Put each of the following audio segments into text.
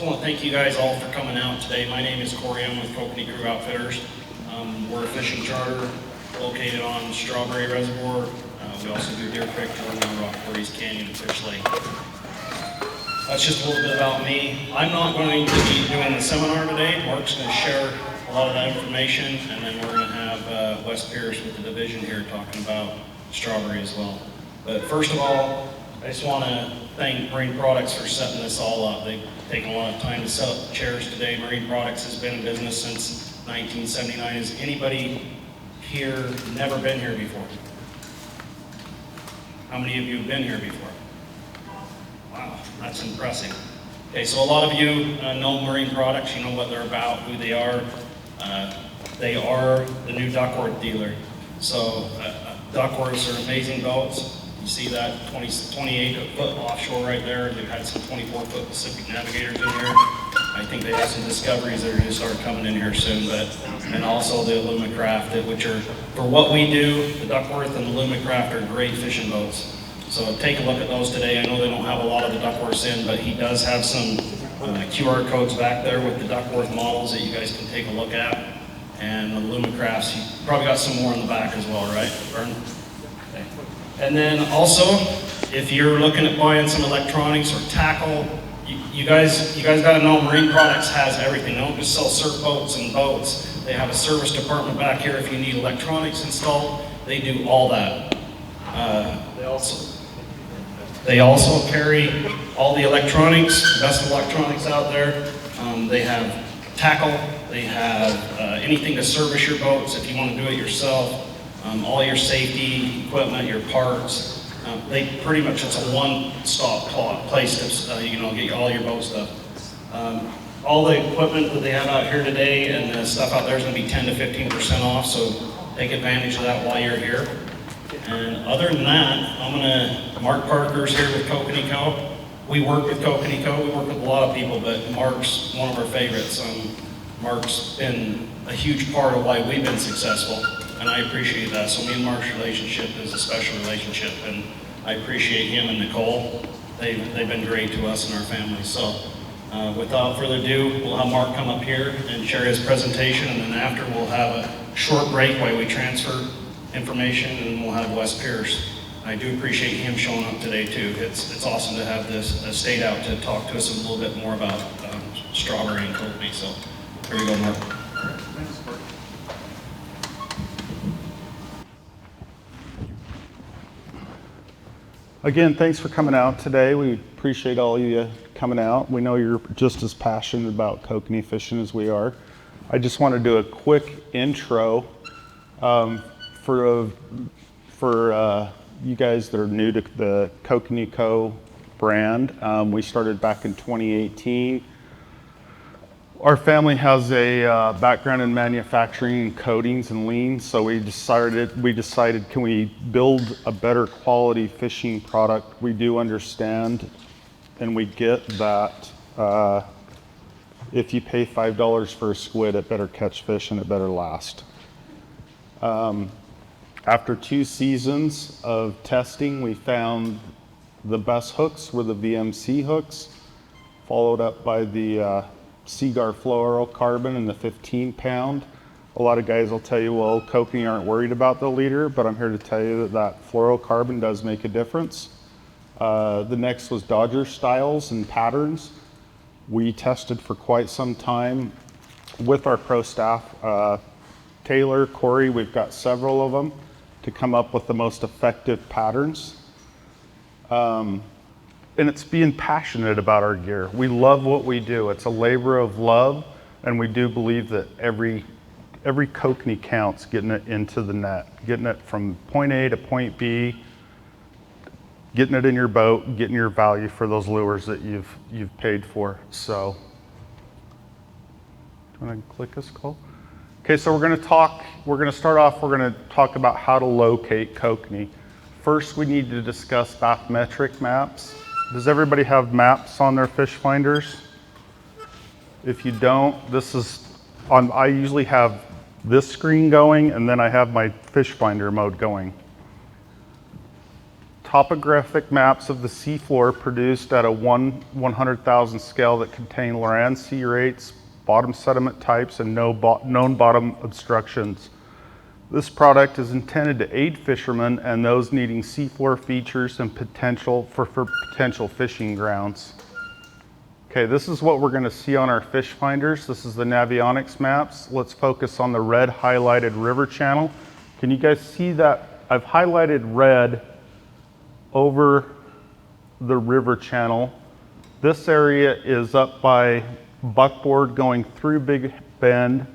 just want to thank you guys all for coming out today. My name is Corey. I'm with Kokanee Crew Outfitters. We're a fishing charter located on Strawberry Reservoir. We also do Deer Creek, Jordan Rock, Breeze Canyon, and Fish Lake. That's just a little bit about me. I'm not going to be doing the seminar today. Mark's going to share a lot of that information, and then we're going to have Wes Pierce with the division here talking about strawberry as well. But first of all, I just want to thank Marine Products for setting this all up. They've taken a lot of time to set up the chairs today. Marine Products has been in business since 1979. Has anybody here never been here before? How many of you have been here before? Wow, that's impressive. Okay, so a lot of you know Marine Products. You know what they're about, who they are. They are the new Duckworth dealer. So Duckworths are amazing boats. You see that 28-foot offshore right there. They've had some 24-foot Pacific Navigators in here. I think they have some Discoveries that are going to start coming in here soon. And also the Alumacraft, which are, for what we do, the Duckworth and the Alumacraft are great fishing boats. So take a look at those today. I know they don't have a lot of the Duckworths in, but he does have some QR codes back there with the Duckworth models that you guys can take a look at. And the Alumacrafts, you probably got some more in the back as well, right, Vern? Okay. And then also, if you're looking at buying some electronics or tackle, you guys got to know Marine Products has everything. They don't just sell surf boats and boats. They have a service department back here if you need electronics installed. They do all that. They also carry all the electronics, the best electronics out there. They have tackle. They have anything to service your boats if you want to do it yourself. All your safety equipment, your parts. They pretty much, it's a one-stop place to get all your boat stuff. All the equipment that they have out here today and the stuff out there is going to be 10 to 15% off, so take advantage of that while you're here. And other than that, Mark Parker's here with Kokanee Co. We work with Kokanee Co. We work with a lot of people, but Mark's one of our favorites. Mark's been a huge part of why we've been successful, and I appreciate that. So me and Mark's relationship is a special relationship, and I appreciate him and Nicole. They've been great to us and our family. So without further ado, we'll have Mark come up here and share his presentation, and then after we'll have a short break while we transfer information, and we'll have Wes Pierce. I do appreciate him showing up today too. It's awesome to have this state out to talk to us a little bit more about strawberry and Kokanee. So here we go, Mark. All right, thanks, Mark. Again, thanks for coming out today. We appreciate all of you coming out. We know you're just as passionate about Kokanee fishing as we are. I just want to do a quick intro for you guys that are new to the Kokanee Co. brand. We started back in 2018. Our family has a background in manufacturing coatings and leans, so we decided, can we build a better quality fishing product? We do understand, and we get that if you pay $5 for a squid, it better catch fish and it better last. After 2 seasons of testing, we found the best hooks were the VMC hooks, followed up by the Seaguar fluorocarbon and the 15-pound. A lot of guys will tell you, well, Kokanee aren't worried about the leader, but I'm here to tell you that fluorocarbon does make a difference. The next was Dodger styles and patterns. We tested for quite some time with our pro staff, Taylor, Corey, we've got several of them, to come up with the most effective patterns. And it's being passionate about our gear. We love what we do. It's a labor of love, and we do believe that every Kokanee counts, getting it into the net, getting it from point A to point B, getting it in your boat, getting your value for those lures that you've paid for. So, do you want to click us, Cole? Okay, so we're going to start off, we're going to talk about how to locate Kokanee. First, we need to discuss bathymetric maps. Does everybody have maps on their fish finders? If you don't, this is on, I usually have this screen going and then I have my fish finder mode going. topographic maps of the seafloor produced at a 100,000 scale that contain land sea rates, bottom sediment types, and known bottom obstructions. This product is intended to aid fishermen and those needing seafloor features and potential for potential fishing grounds. Okay, this is what we're going to see on our fish finders. This is the Navionics maps. Let's focus on the red highlighted river channel. Can you guys see that? I've highlighted red over the river channel. This area is up by Buckboard going through Big Bend.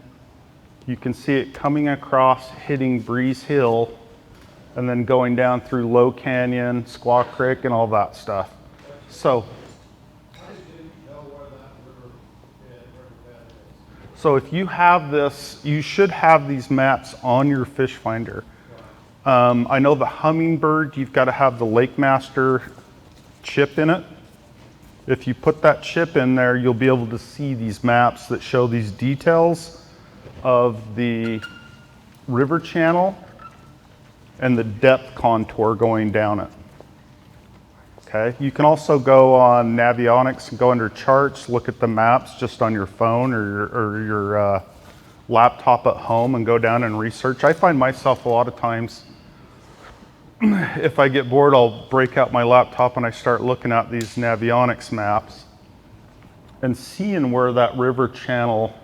You can see it coming across, hitting Breeze Hill, and then going down through Low Canyon, Squaw Creek, and all that stuff. So if you have this, you should have these maps on your fish finder. I know the Hummingbird, you've got to have the Lake Master chip in it. If you put that chip in there, you'll be able to see these maps that show these details of the river channel and the depth contour going down it. Okay, you can also go on Navionics and go under charts, look at the maps just on your phone or your laptop at home and go down and research. I find myself a lot of times, if I get bored, I'll break out my laptop and I start looking at these Navionics maps and seeing where that river channel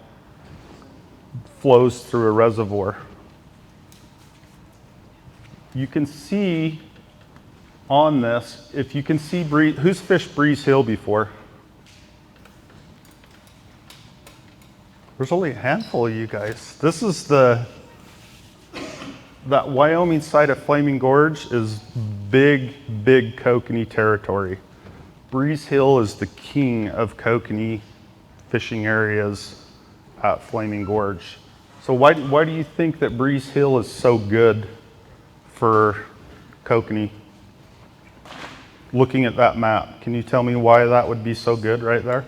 flows through a reservoir. You can see on this, if you can see, who's fished Breeze Hill before? There's only a handful of you guys. This is that Wyoming side of Flaming Gorge is big kokanee territory. Breeze Hill is the king of kokanee fishing areas at Flaming Gorge. So why do you think that Breeze Hill is so good for kokanee? Looking at that map, can you tell me why that would be so good right there?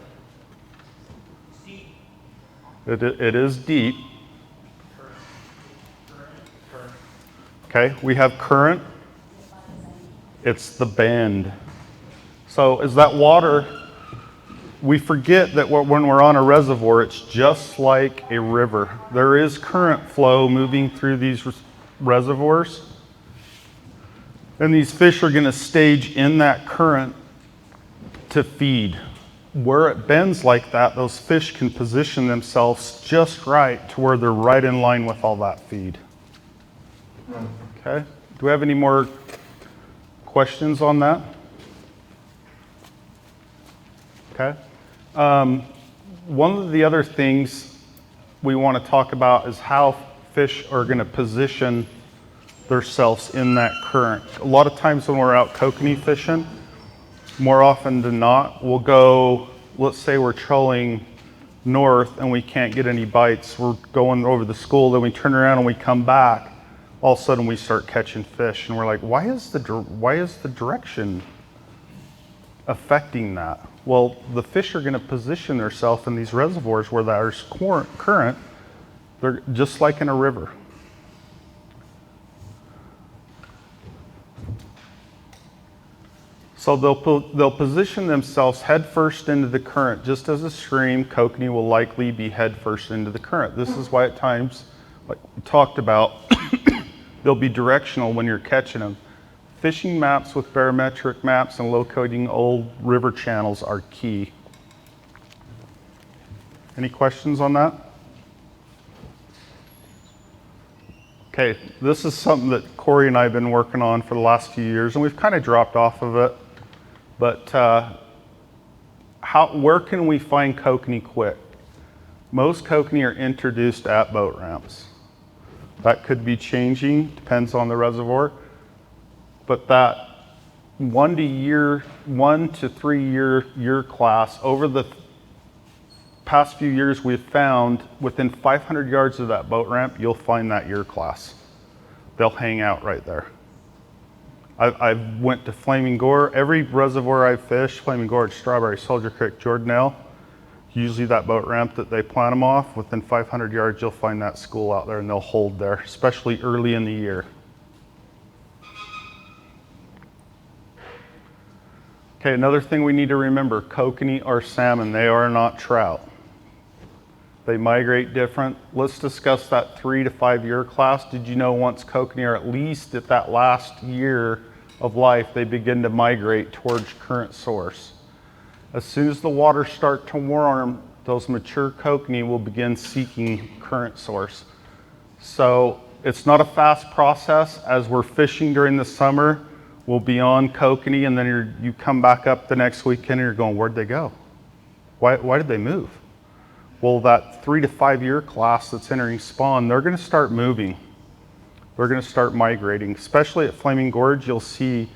It is deep. Okay, we have current. It's the bend. So is that water, we forget that when we're on a reservoir, it's just like a river. There is current flow moving through these reservoirs. And these fish are going to stage in that current to feed. Where it bends like that, those fish can position themselves just right to where they're right in line with all that feed. Okay, do we have any more questions on that? Okay. One of the other things we want to talk about is how fish are going to position themselves in that current. A lot of times when we're out kokanee fishing, more often than not, we'll go, let's say we're trolling north and we can't get any bites. We're going over the school, then we turn around and we come back. All of a sudden we start catching fish and we're like, why is the direction affecting that? Well, the fish are going to position themselves in these reservoirs where there's current. They're just like in a river. So they'll position themselves head first into the current. Just as a stream, kokanee will likely be head first into the current. This is why at times, like we talked about, they'll be directional when you're catching them. Fishing maps with barometric maps and locating old river channels are key. Any questions on that? Okay, this is something that Corey and I have been working on for the last few years, and we've kind of dropped off of it. But where can we find kokanee quick? Most kokanee are introduced at boat ramps. That could be changing, depends on the reservoir. But that 1 to 3 year class, over the past few years we've found within 500 yards of that boat ramp, you'll find that year class. They'll hang out right there. I went to Flaming Gorge, every reservoir I've fished, Flaming Gorge, Strawberry, Soldier Creek, Jordanelle, usually that boat ramp that they plant them off, within 500 yards you'll find that school out there and they'll hold there, especially early in the year. Okay, another thing we need to remember, kokanee are salmon, they are not trout. They migrate different. Let's discuss that 3 to 5 year class. Did you know once kokanee are at least at that last year of life, they begin to migrate towards current source. As soon as the waters start to warm, those mature kokanee will begin seeking current source. So it's not a fast process. As we're fishing during the summer, we'll be on kokanee, and then you come back up the next weekend and you're going, where'd they go? Why did they move? Well, that 3 to 5 year class that's entering spawn, they're gonna start moving. They're gonna start migrating. Especially at Flaming Gorge, you'll see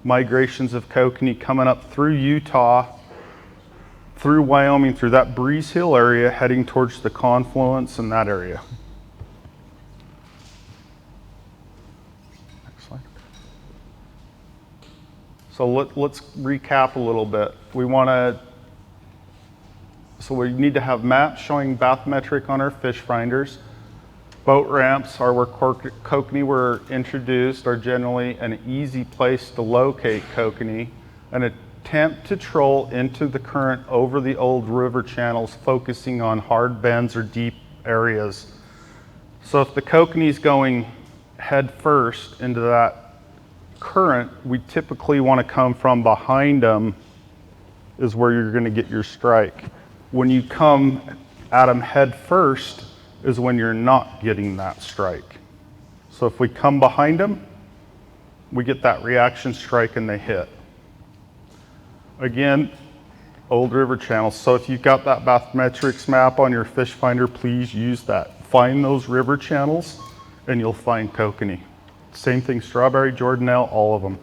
migrations of kokanee coming up through Utah, through Wyoming, through that Breeze Hill area, heading towards the confluence in that area. Next slide. So let's recap a little bit. So we need to have maps showing bathymetric on our fish finders. Boat ramps are where kokanee were introduced, are generally an easy place to locate kokanee. An attempt to troll into the current over the old river channels, focusing on hard bends or deep areas. So if the kokanee is going head first into that current, we typically want to come from behind them is where you're going to get your strike. When you come at them head first is when you're not getting that strike. So if we come behind them, we get that reaction strike and they hit. Again, old river channels. So if you've got that bathymetrics map on your fish finder, please use that. Find those river channels and you'll find kokanee. Same thing, strawberry, Jordanelle, all of them.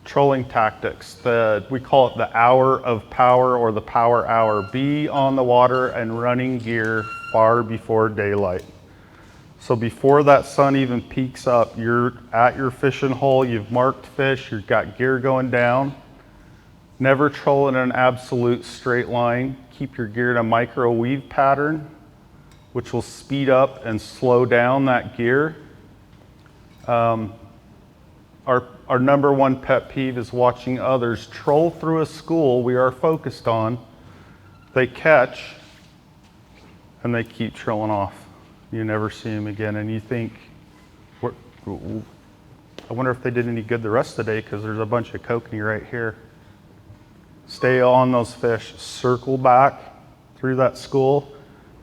Trolling tactics. We call it the hour of power or the power hour. Be on the water and running gear far before daylight. So before that sun even peaks up, you're at your fishing hole, you've marked fish, you've got gear going down. Never troll in an absolute straight line. Keep your gear in a micro weave pattern, which will speed up and slow down that gear. Our number one pet peeve is watching others troll through a school we are focused on. They catch and they keep trolling off. You never see them again, and you think, I wonder if they did any good the rest of the day because there's a bunch of kokanee right here. Stay on those fish, circle back through that school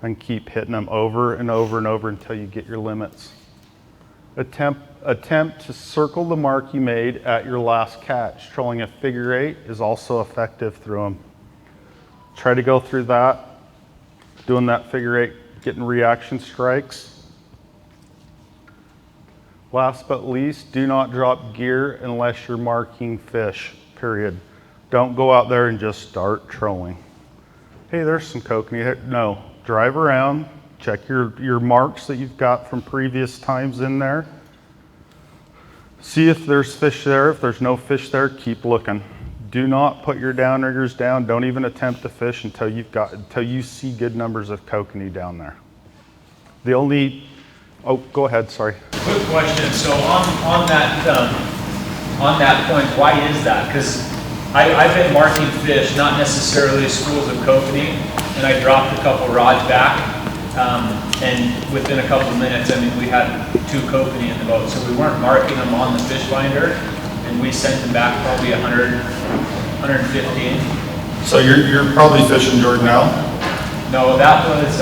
and keep hitting them over and over and over until you get your limits. Attempt to circle the mark you made at your last catch. Trolling a figure 8 is also effective through them. Try to go through that, doing that figure 8, getting reaction strikes. Last but least, do not drop gear unless you're marking fish, period. Don't go out there and just start trolling. Hey, there's some kokanee. No, drive around, check your marks that you've got from previous times in there. See if there's fish there. If there's no fish there, keep looking. Do not put your downriggers down. Don't even attempt to fish until you see good numbers of kokanee down there. Oh, go ahead, sorry. Quick question. So on that point, why is that? Because I've been marking fish, not necessarily schools of kokanee, and I dropped a couple rods back, and within a couple of minutes, I mean, we had 2 kokanee in the boat. So we weren't marking them on the fish finder, and we sent them back probably 100, 115. So you're probably fishing Jordanelle? No, that was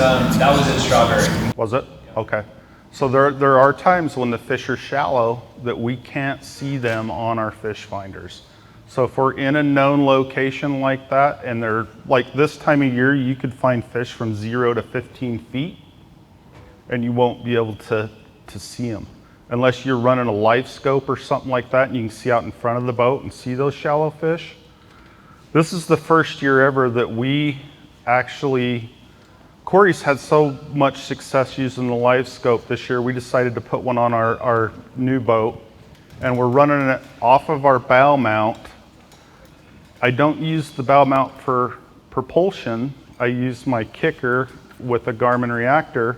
in Strawberry. Was it? Okay. So there are times when the fish are shallow that we can't see them on our fish finders. So if we're in a known location like that, and they're like this time of year, you could find fish from 0 to 15 feet, and you won't be able to see them. Unless you're running a life scope or something like that, and you can see out in front of the boat and see those shallow fish. This is the first year ever that we actually, Corey's had so much success using the live scope this year, we decided to put one on our new boat, and we're running it off of our bow mount. I don't use the bow mount for propulsion. I use my kicker with a Garmin reactor,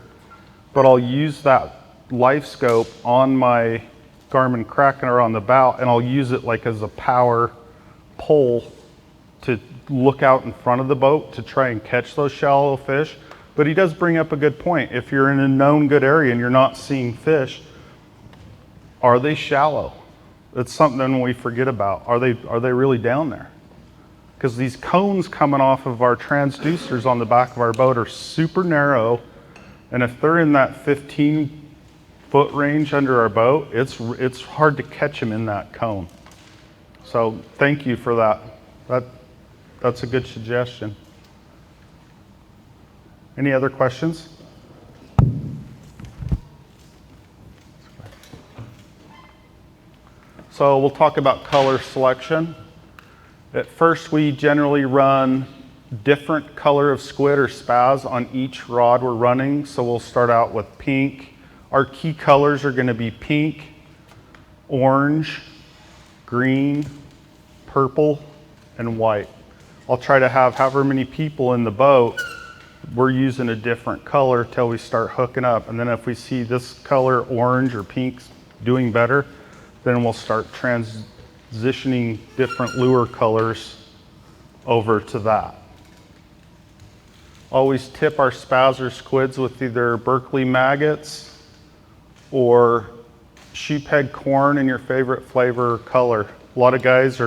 but I'll use that life scope on my Garmin Krakener on the bow, and I'll use it like as a power pole to look out in front of the boat to try and catch those shallow fish. But he does bring up a good point. If you're in a known good area and you're not seeing fish, are they shallow? It's something we forget about. Are they really down there? Because these cones coming off of our transducers on the back of our boat are super narrow, and if they're in that 15-foot range under our boat, it's hard to catch them in that cone. So thank you for that. That's a good suggestion. Any other questions? So we'll talk about color selection. At first, we generally run different color of squid or spaz on each rod we're running. So we'll start out with pink. Our key colors are going to be pink, orange, green, purple, and white. I'll try to have however many people in the boat, we're using a different color till we start hooking up. And then if we see this color, orange or pink, doing better, then we'll start transitioning different lure colors over to that. Always tip our spaz or squids with either Berkeley maggots or sheephead corn in your favorite flavor or color. A lot of guys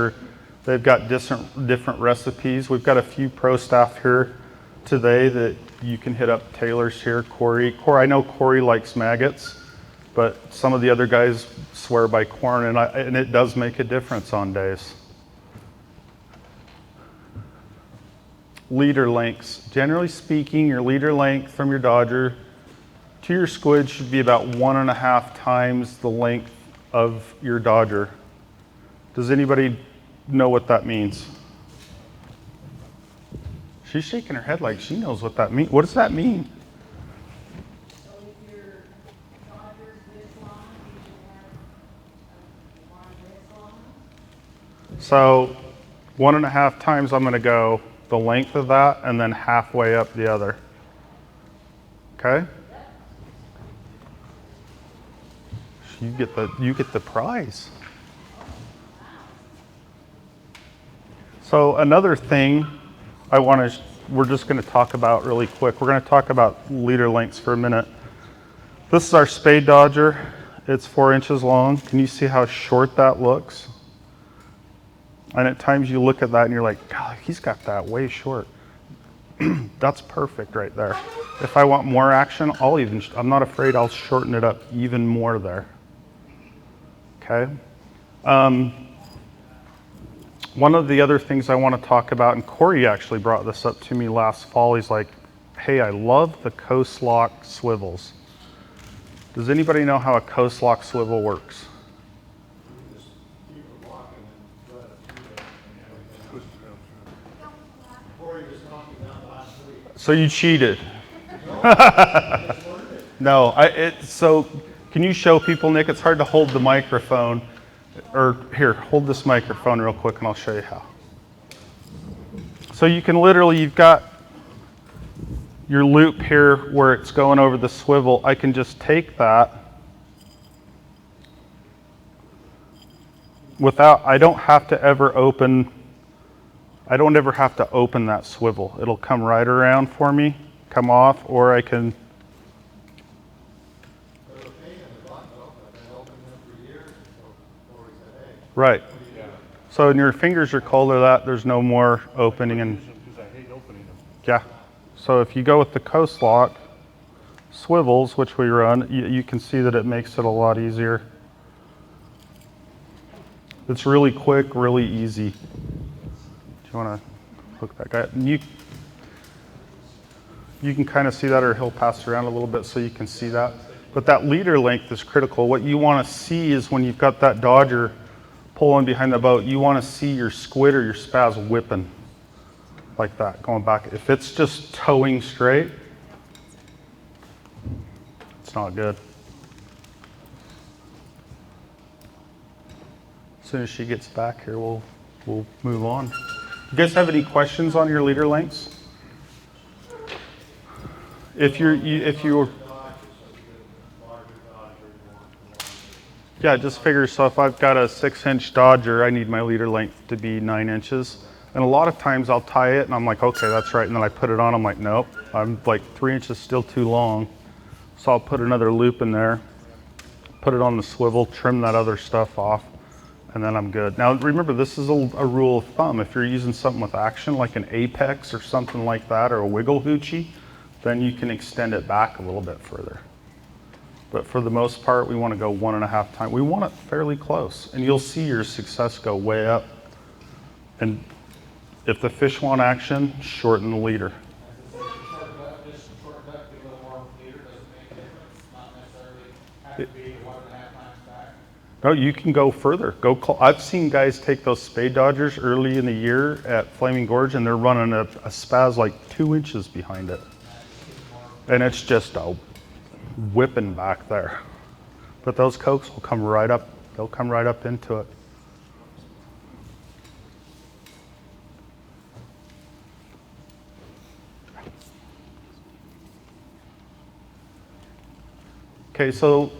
they've got different recipes. We've got a few pro staff here today that you can hit up. Taylor's here, Corey. I know Corey likes maggots, but some of the other guys swear by corn, and it does make a difference on days. Leader lengths. Generally speaking, your leader length from your Dodger to your squid should be about 1.5 times the length of your Dodger. Does anybody know what that means? She's shaking her head like she knows what that means. What does that mean? So if your Dodger's this long, you should have one this long? So 1.5 times, I'm going to go the length of that and then halfway up the other. Okay? You get the prize. So another thing we're just going to talk about really quick. We're going to talk about leader lengths for a minute. This is our spade Dodger. It's 4 inches long. Can you see how short that looks? And at times you look at that and you're like, God, he's got that way short. That's perfect right there. If I want more action, I'm not afraid I'll shorten it up even more there. Okay? One of the other things I want to talk about, and Corey actually brought this up to me last fall, he's like, hey, I love the coast lock swivels. Does anybody know how a coast lock swivel works? So you cheated. No, so can you show people, Nick? It's hard to hold the microphone. Or here, hold this microphone real quick and I'll show you how. So you can you've got your loop here where it's going over the swivel. I can just take that I don't ever have to open that swivel. It'll come right around for me, come off, or I can. Right. So when your fingers are cold or that, there's no more opening and. Yeah. So if you go with the coast lock swivels, which we run, you can see that it makes it a lot easier. It's really quick, really easy. Do you want to hook that guy up? You can kind of see that, or he'll pass around a little bit so you can see that. But that leader length is critical. What you want to see is when you've got that Dodger pulling behind the boat, you want to see your squid or your spaz whipping like that, going back. If it's just towing straight, it's not good. As soon as she gets back here, we'll move on. You guys have any questions on your leader lengths? If you're Yeah, just figure, so if I've got a 6-inch Dodger, I need my leader length to be 9 inches. And a lot of times I'll tie it and I'm like, okay, that's right. And then I put it on, I'm like, nope, I'm like 3 inches still too long. So I'll put another loop in there, put it on the swivel, trim that other stuff off, and then I'm good. Now remember, this is a rule of thumb. If you're using something with action, like an Apex or something like that, or a Wiggle Hoochie, then you can extend it back a little bit further. But for the most part, we want to go 1.5 times. We want it fairly close, and you'll see your success go way up. And if the fish want action, shorten the leader. No, you can go further. I've seen guys take those spade dodgers early in the year at Flaming Gorge, and they're running a spaz like 2 inches behind it. And it's just a whipping back there. But those cokes will come right up, they'll come right up into it. Okay, so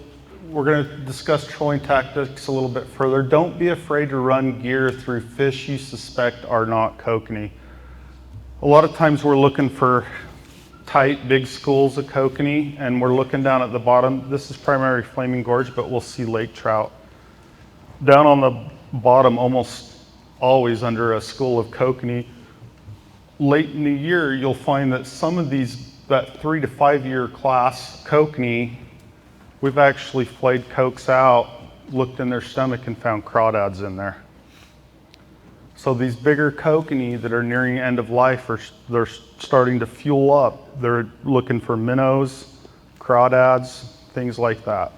we're going to discuss trolling tactics a little bit further. Don't be afraid to run gear through fish you suspect are not kokanee. A lot of times we're looking for tight, big schools of kokanee, and we're looking down at the bottom. This is primary Flaming Gorge, but we'll see lake trout. Down on the bottom, almost always under a school of kokanee. Late in the year, you'll find that some of these, that 3 to 5 year class kokanee, we've actually flayed cokes out, looked in their stomach and found crawdads in there. So these bigger kokanee that are nearing end of life, they're starting to fuel up. They're looking for minnows, crawdads, things like that.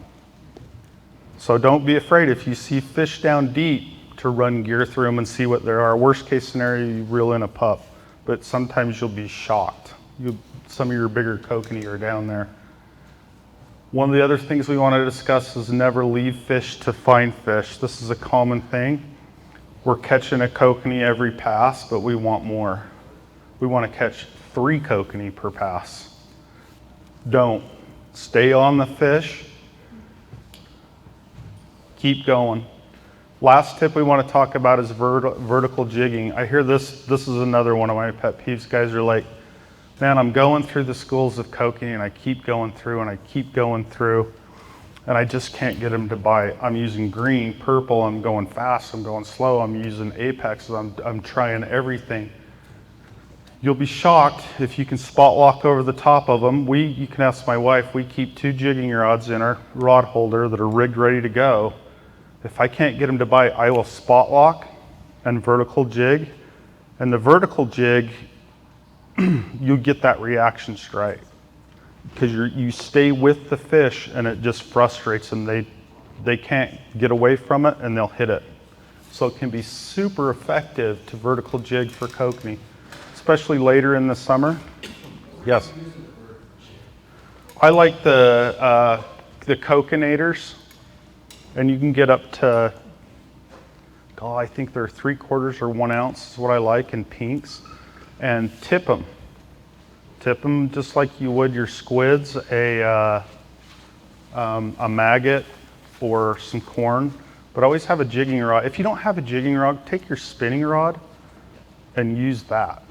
So don't be afraid if you see fish down deep to run gear through them and see what there are. Worst case scenario, you reel in a pup, but sometimes you'll be shocked. Some of your bigger kokanee are down there. One of the other things we want to discuss is never leave fish to find fish. This is a common thing. We're catching a kokanee every pass, but we want more. We want to catch 3 kokanee per pass. Don't. Stay on the fish. Keep going. Last tip we want to talk about is vertical jigging. I hear this is another one of my pet peeves. Guys are like, man, I'm going through the schools of kokanee and I keep going through and I keep going through and I just can't get them to bite. I'm using green, purple, I'm going fast, I'm going slow, I'm using Apex, I'm trying everything. You'll be shocked if you can spot lock over the top of them. You can ask my wife, we keep 2 jigging rods in our rod holder that are rigged ready to go. If I can't get them to bite, I will spot lock and vertical jig. And the vertical jig, you get that reaction strike because you stay with the fish and it just frustrates them. They can't get away from it and they'll hit it. So it can be super effective to vertical jig for kokanee, especially later in the summer. Yes. I like the Kokanators, and you can get up to, I think they're 3/4 or 1 ounce is what I like in pinks. And tip them. Tip them just like you would your squids, a maggot or some corn. But always have a jigging rod. If you don't have a jigging rod, take your spinning rod and use that.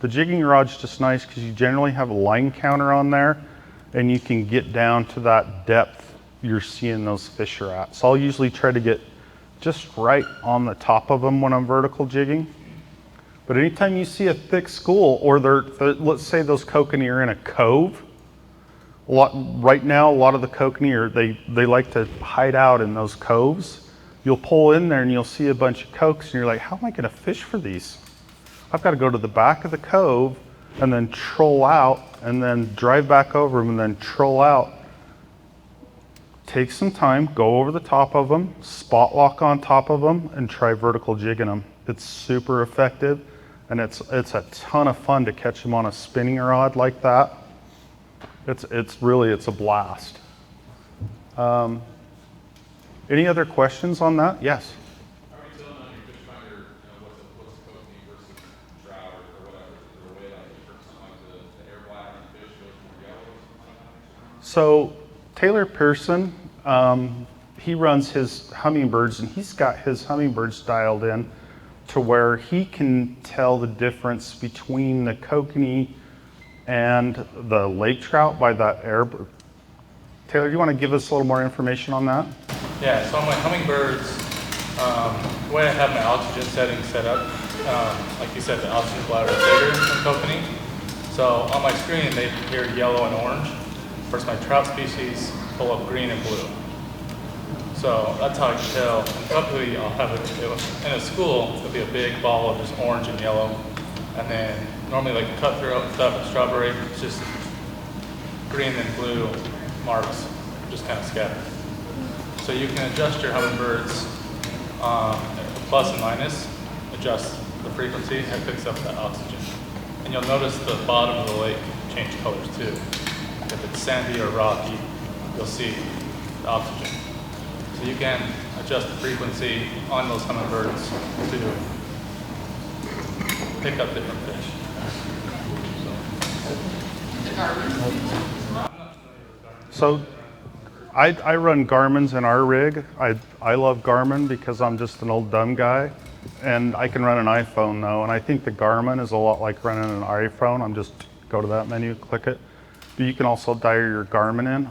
The jigging rod's just nice because you generally have a line counter on there and you can get down to that depth you're seeing those fish are at. So I'll usually try to get just right on the top of them when I'm vertical jigging. But anytime you see a thick school, or let's say those kokanee are in a cove, right now a lot of the kokanee they like to hide out in those coves. You'll pull in there and you'll see a bunch of cokes and you're like, how am I gonna fish for these? I've got to go to the back of the cove and then troll out and then drive back over them and then troll out. Take some time, go over the top of them, spot lock on top of them, and try vertical jigging them. It's super effective, and it's a ton of fun to catch them on a spinning rod like that. It's a blast. Any other questions on that? Yes. How are you telling on your fish finder, what's kokanee versus trout or whatever? Is there a way like something like the air bladder on the fish goes more yellow or something like that? So Taylor Pearson, he runs his hummingbirds, and he's got his hummingbirds dialed in to where he can tell the difference between the kokanee and the lake trout by that air. Taylor, do you want to give us a little more information on that? Yeah, so on my hummingbirds, the way I have my oxygen settings set up, like you said, the oxygen bladder is bigger than kokanee. So on my screen, they appear yellow and orange. Whereas my trout species pull up green and blue. So that's how I can tell. And typically, I'll have it in a school. It'll be a big ball of just orange and yellow, and then normally like cutthroat stuff, strawberry, it's just green and blue marks, just kind of scattered. So you can adjust your hummingbirds, plus and minus, adjust the frequency, and it picks up that oxygen. And you'll notice the bottom of the lake change colors too. If it's sandy or rocky, you'll see the oxygen. So you can adjust the frequency on those hummingbirds to pick up different fish. So I run Garmin's in our rig. I love Garmin because I'm just an old dumb guy, and I can run an iPhone though, and I think the Garmin is a lot like running an iPhone. I'm just go to that menu, click it. But you can also dial your Garmin in.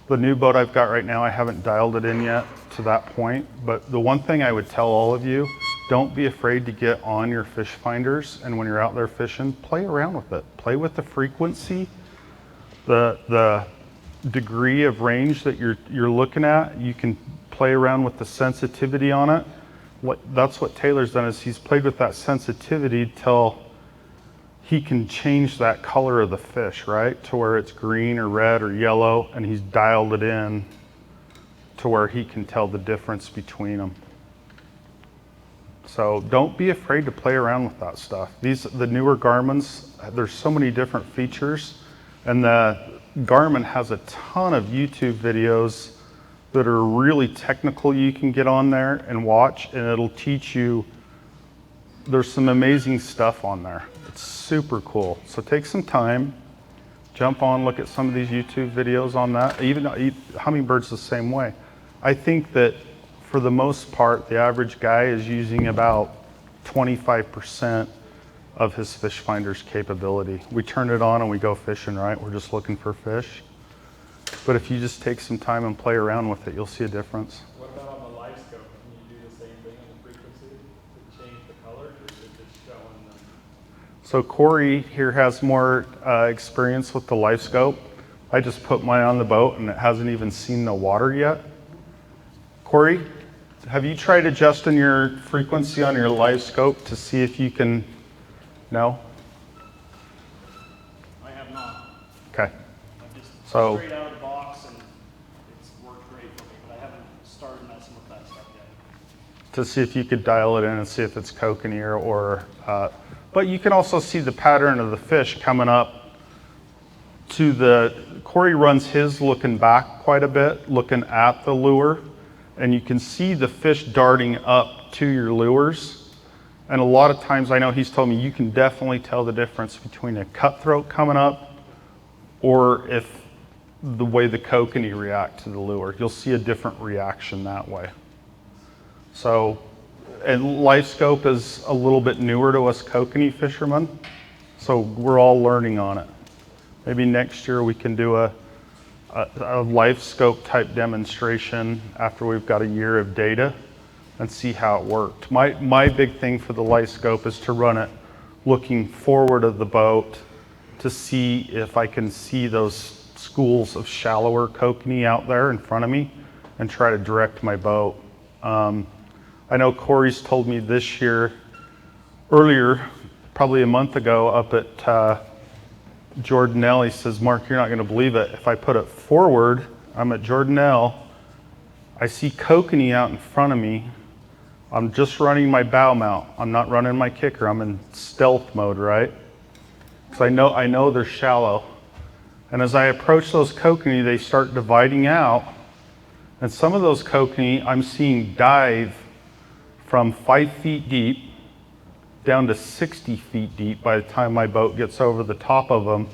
The new boat I've got right now, I haven't dialed it in yet to that point, but the one thing I would tell all of you, don't be afraid to get on your fish finders, and when you're out there fishing, play around with it. Play with the frequency, the degree of range that you're looking at. You can play around with the sensitivity on it. That's what Taylor's done, is he's played with that sensitivity till he can change that color of the fish, right? To where it's green or red or yellow, and he's dialed it in to where he can tell the difference between them. So don't be afraid to play around with that stuff. The newer Garmin's, there's so many different features, and the Garmin has a ton of YouTube videos that are really technical you can get on there and watch, and it'll teach you. There's some amazing stuff on there. It's super cool. So take some time, jump on, look at some of these YouTube videos on that. Even hummingbirds the same way. I think that for the most part, the average guy is using about 25% of his fish finder's capability. We turn it on and we go fishing, right? We're just looking for fish. But if you just take some time and play around with it, you'll see a difference. What about on the live scope? Can you do the same thing on the frequency to change the color, or is it just showing them? So Corey here has more experience with the live scope. I just put mine on the boat and it hasn't even seen the water yet. Corey, have you tried adjusting your frequency on your live scope to see if you can? No? I have not. Okay. I've just So- straight out of the box, and it's worked great for me, but I haven't started messing with that stuff yet. To see if you could dial it in and see if it's kokanee or but you can also see the pattern of the fish coming up to Corey runs his looking back quite a bit, looking at the lure, and you can see the fish darting up to your lures. And a lot of times, I know he's told me, you can definitely tell the difference between a cutthroat coming up or if the way the kokanee react to the lure. You'll see a different reaction that way. So, and live scope is a little bit newer to us kokanee fishermen, so we're all learning on it. Maybe next year we can do a live scope type demonstration after we've got a year of data and see how it worked. My big thing for the live scope is to run it looking forward of the boat to see if I can see those schools of shallower kokanee out there in front of me and try to direct my boat. I know Corey's told me this year, earlier, probably a month ago, up at Jordanelle, he says, Mark, you're not gonna believe it. If I put it forward, I'm at Jordanelle, I see kokanee out in front of me. I'm just running my bow mount. I'm not running my kicker. I'm in stealth mode, right? Because I know they're shallow. And as I approach those kokanee, they start dividing out. And some of those kokanee I'm seeing dive from 5 feet deep down to 60 feet deep by the time my boat gets over the top of them.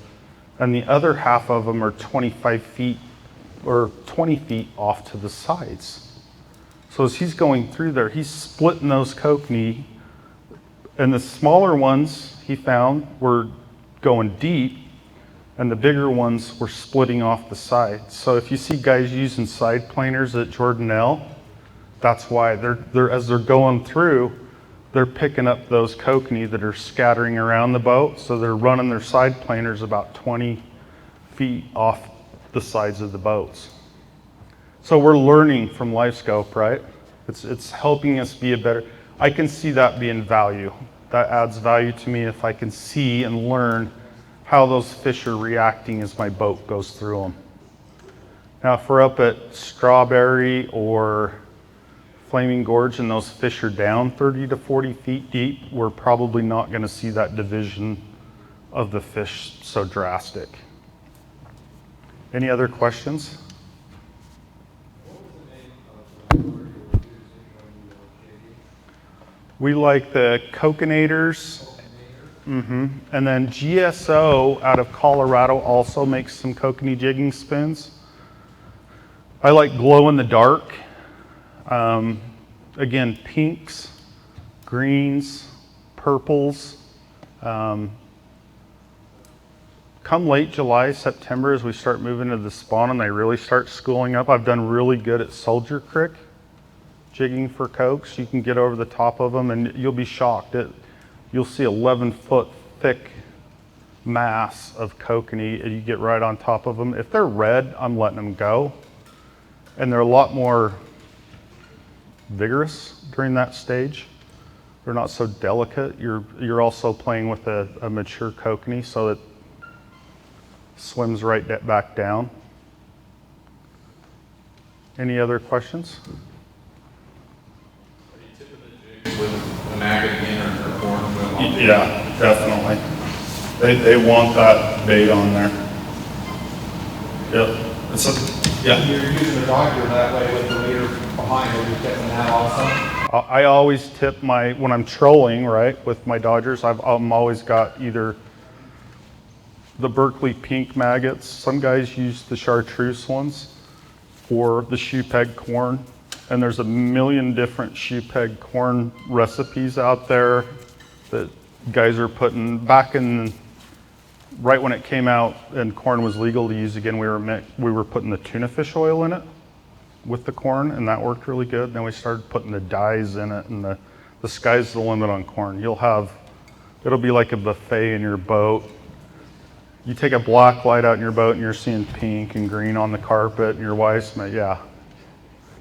And the other half of them are 25 feet or 20 feet off to the sides. So as he's going through there, he's splitting those kokanee, and the smaller ones he found were going deep, and the bigger ones were splitting off the sides. So if you see guys using side planers at Jordanelle, that's why they're as they're going through, they're picking up those kokanee that are scattering around the boat. So they're running their side planers about 20 feet off the sides of the boats. So we're learning from LifeScope, right? It's helping us be a better, I can see that being value. That adds value to me if I can see and learn how those fish are reacting as my boat goes through them. Now, if we're up at Strawberry or Flaming Gorge and those fish are down 30 to 40 feet deep, we're probably not going to see that division of the fish so drastic. Any other questions? We like the Kokanators. And then GSO out of Colorado also makes some kokanee jigging spoons. I like glow in the dark. Again, pinks, greens, purples. Come late July, September, as we start moving to the spawn and they really start schooling up. I've done really good at Soldier Creek jigging for cokes. You can get over the top of them and you'll be shocked. You'll see 11-foot thick mass of kokanee and you get right on top of them. If they're red, I'm letting them go. And they're a lot more vigorous during that stage. They're not so delicate. You're also playing with a mature kokanee, so it swims right back down. Any other questions? Are you tipping the jigs with a maggot again or corn? Yeah, definitely. They want that bait on there. Yep. You're using the doctor that way with the leader behind it, you're tipping that also? I always tip when I'm trolling, right, with my Dodgers, I've always got either the Berkeley pink maggots, some guys use the chartreuse ones, or the shoe peg corn. And there's a million different shoe peg corn recipes out there that guys are putting back in. Right when it came out and corn was legal to use again, we were putting the tuna fish oil in it with the corn, and that worked really good. Then we started putting the dyes in it, and the sky's the limit on corn. It'll be like a buffet in your boat. You take a black light out in your boat and you're seeing pink and green on the carpet, and your wife's mate, yeah.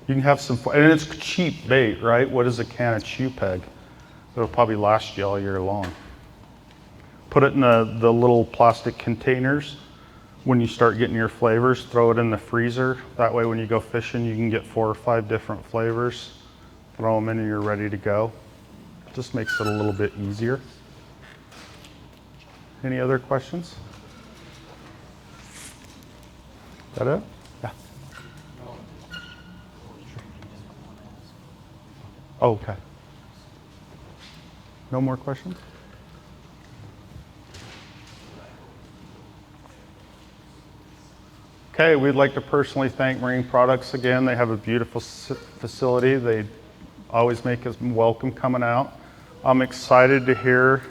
You can have some fun, and it's cheap bait, right? What is a can of chew peg? It'll probably last you all year long. Put it in the little plastic containers. When you start getting your flavors, throw it in the freezer. That way when you go fishing, you can get 4 or 5 different flavors. Throw them in and you're ready to go. Just makes it a little bit easier. Any other questions? Is that it? Yeah. Oh, okay. No more questions? Okay, we'd like to personally thank Marine Products again. They have a beautiful facility. They always make us welcome coming out. I'm excited to hear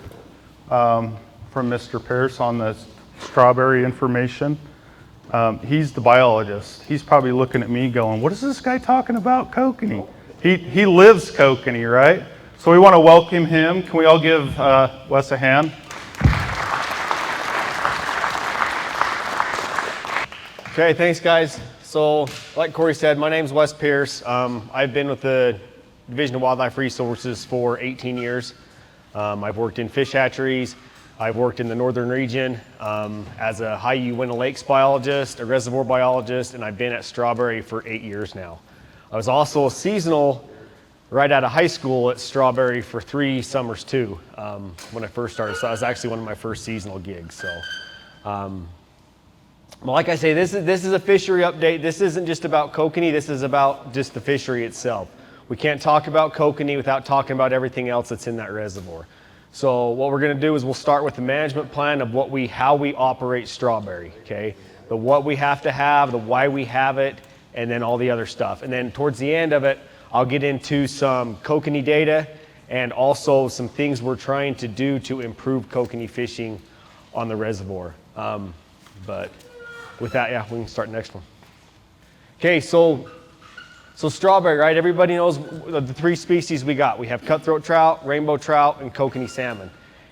from Mr. Pierce on the strawberry information. He's the biologist. He's probably looking at me going, what is this guy talking about kokanee? He lives kokanee, right? So we want to welcome him. Can we all give Wes a hand? Okay, thanks guys. So, like Corey said, my name's Wes Pierce. I've been with the Division of Wildlife Resources for 18 years. I've worked in fish hatcheries. I've worked in the northern region as a high Uinta Lakes biologist, a reservoir biologist, and I've been at Strawberry for 8 years now. I was also a seasonal right out of high school at Strawberry for 3 summers too when I first started. So that was actually one of my first seasonal gigs. So. Well, like I say, this is a fishery update. This isn't just about kokanee. This is about just the fishery itself. We can't talk about kokanee without talking about everything else that's in that reservoir. So what we're going to do is we'll start with the management plan of how we operate Strawberry. Okay, the what we have to have, the why we have it, and then all the other stuff. And then towards the end of it, I'll get into some kokanee data and also some things we're trying to do to improve kokanee fishing on the reservoir. But with that, yeah, we can start next one. Okay, so strawberry, right? Everybody knows the three species we got. We have cutthroat trout, rainbow trout, and kokanee salmon.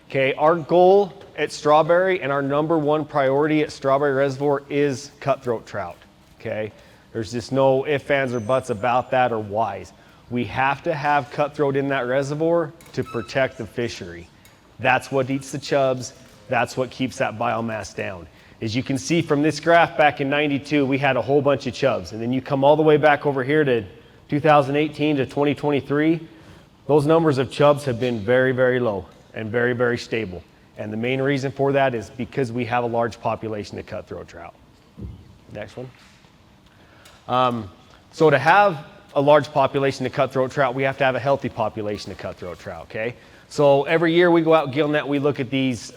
Okay, our goal at Strawberry and our number one priority at Strawberry Reservoir is cutthroat trout. Okay, there's just no ifs, ands, or buts about that or whys. We have to have cutthroat in that reservoir to protect the fishery. That's what eats the chubs. That's what keeps that biomass down. As you can see from this graph back in '92, we had a whole bunch of chubs. And then you come all the way back over here to 2018 to 2023, those numbers of chubs have been very, very low and very, very stable. And the main reason for that is because we have a large population of cutthroat trout. Next one. So to have a large population of cutthroat trout, we have to have a healthy population of cutthroat trout, okay? So every year we go out gillnet, we look at these,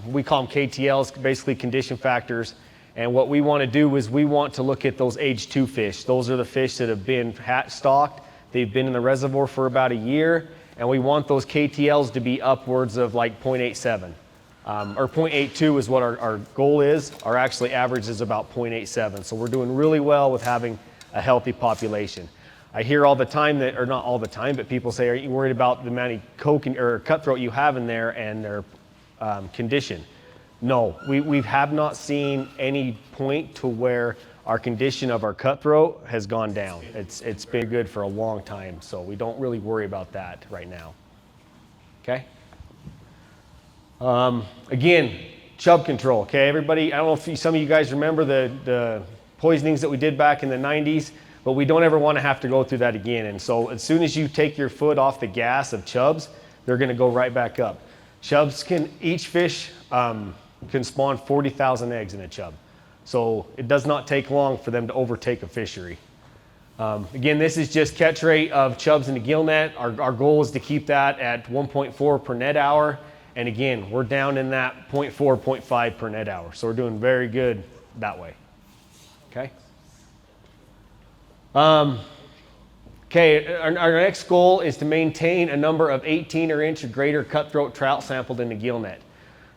we call them KTLs, basically condition factors. And what we want to do is we want to look at those age 2 fish. Those are the fish that have been stocked. They've been in the reservoir for about a year. And we want those KTLs to be upwards of like 0.87. Or 0.82 is what our goal is. Our actually average is about 0.87. So we're doing really well with having a healthy population. I hear all the time that, or not all the time, but people say, are you worried about the amount of cutthroat you have in there and their condition? No, we have not seen any point to where our condition of our cutthroat has gone down. It's been good for a long time, so we don't really worry about that right now. Okay? Again, chub control, okay? Everybody, I don't know if some of you guys remember the poisonings that we did back in the 90s, but we don't ever want to have to go through that again. And so as soon as you take your foot off the gas of chubs, they're going to go right back up. Chubs each fish can spawn 40,000 eggs in a chub. So it does not take long for them to overtake a fishery. Again, this is just catch rate of chubs in the gill net. Our goal is to keep that at 1.4 per net hour. And again, we're down in that 0.4, 0.5 per net hour. So we're doing very good that way. Okay. Okay, our next goal is to maintain a number of 18-inch or greater cutthroat trout sampled in the gill net.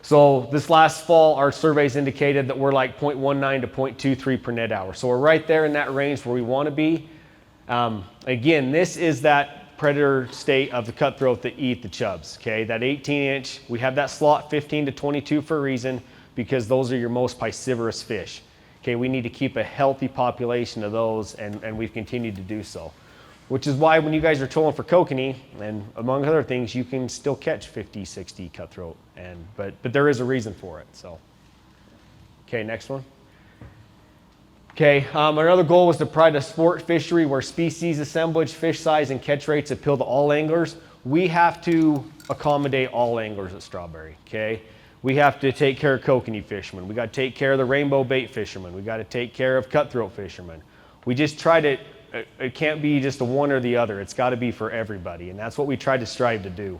So this last fall, our surveys indicated that we're like 0.19 to 0.23 per net hour. So we're right there in that range where we want to be. Again, this is that predator state of the cutthroat that eat the chubs, okay? That 18-inch, we have that slot 15 to 22 for a reason, because those are your most piscivorous fish. Okay, we need to keep a healthy population of those, and we've continued to do so. Which is why when you guys are trolling for kokanee, and among other things, you can still catch 50, 60 cutthroat, but there is a reason for it, so. Okay, next one. Okay, another goal was to provide a sport fishery where species assemblage, fish size, and catch rates appeal to all anglers. We have to accommodate all anglers at Strawberry, okay? We have to take care of kokanee fishermen. We got to take care of the rainbow bait fishermen. We got to take care of cutthroat fishermen. We just try to, it can't be just a one or the other. It's got to be for everybody. And that's what we try to strive to do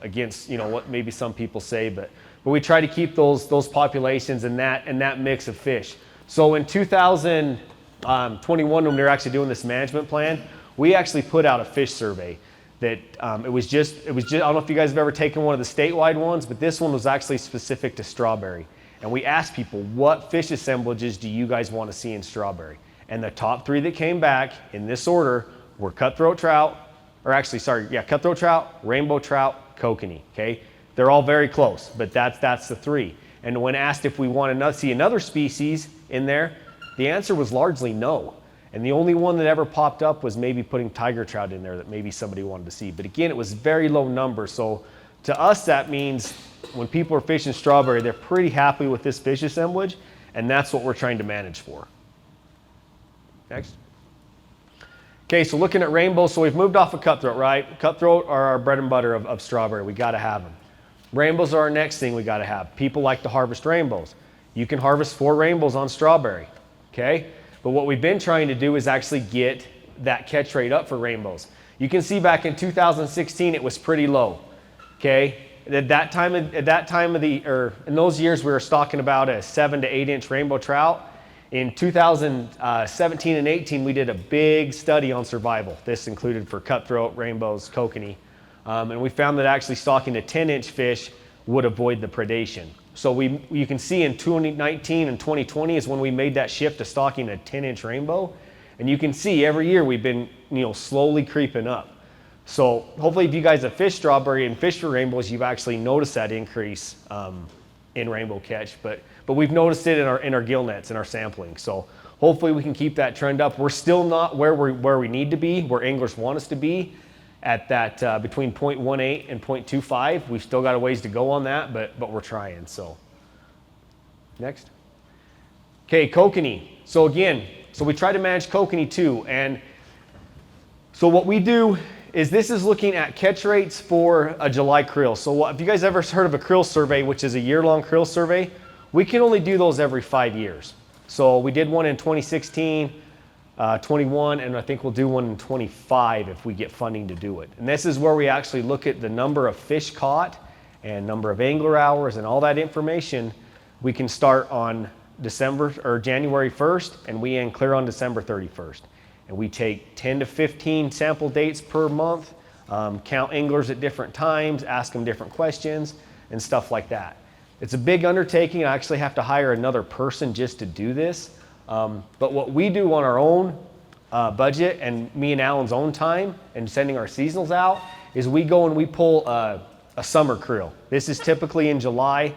against, you know, what maybe some people say, but we try to keep those populations and that mix of fish. So in 2021, when we were actually doing this management plan, we actually put out a fish survey. That it was just, I don't know if you guys have ever taken one of the statewide ones, but this one was actually specific to Strawberry. And we asked people, what fish assemblages do you guys want to see in Strawberry? And the top 3 that came back in this order were cutthroat trout, cutthroat trout, rainbow trout, kokanee, okay? They're all very close, but that's the 3. And when asked if we want to see another species in there, the answer was largely no. And the only one that ever popped up was maybe putting tiger trout in there that maybe somebody wanted to see. But again, it was very low number. So to us, that means when people are fishing Strawberry, they're pretty happy with this fish assemblage, and that's what we're trying to manage for. Next. Okay, so looking at rainbow, so we've moved off of cutthroat, right? Cutthroat are our bread and butter of Strawberry. We got to have them. Rainbows are our next thing we got to have. People like to harvest rainbows. You can harvest 4 rainbows on Strawberry, okay? But what we've been trying to do is actually get that catch rate up for rainbows. You can see back in 2016, it was pretty low, okay? At that time of the, or in those years, we were stocking about a 7 to 8 inch rainbow trout. In 2017 and 18, we did a big study on survival. This included for cutthroat, rainbows, kokanee. And we found that actually stocking a 10-inch fish would avoid the predation. So you can see in 2019 and 2020 is when we made that shift to stocking a 10-inch rainbow. And you can see every year we've been, slowly creeping up. So hopefully if you guys have fished strawberry and fished for rainbows, you've actually noticed that increase in rainbow catch. But we've noticed it in our gill nets, in our sampling. So hopefully we can keep that trend up. We're still not where we need to be, where anglers want us to be, at that between 0.18 and 0.25. We've still got a ways to go on that, but we're trying. So next. Okay, kokanee. So again, we try to manage kokanee too. And so what we do is this is looking at catch rates for a July creel. So if you guys ever heard of a creel survey, which is a year-long creel survey, we can only do those every 5 years. So we did one in 2016, 21, and I think we'll do one in 25 if we get funding to do it. And this is where we actually look at the number of fish caught and number of angler hours and all that information. We can start on January 1st, and we end clear on December 31st. And we take 10 to 15 sample dates per month, count anglers at different times, ask them different questions, and stuff like that. It's a big undertaking. I actually have to hire another person just to do this. But what we do on our own budget and me and Alan's own time and sending our seasonals out is we go and we pull a summer creel. This is typically in July.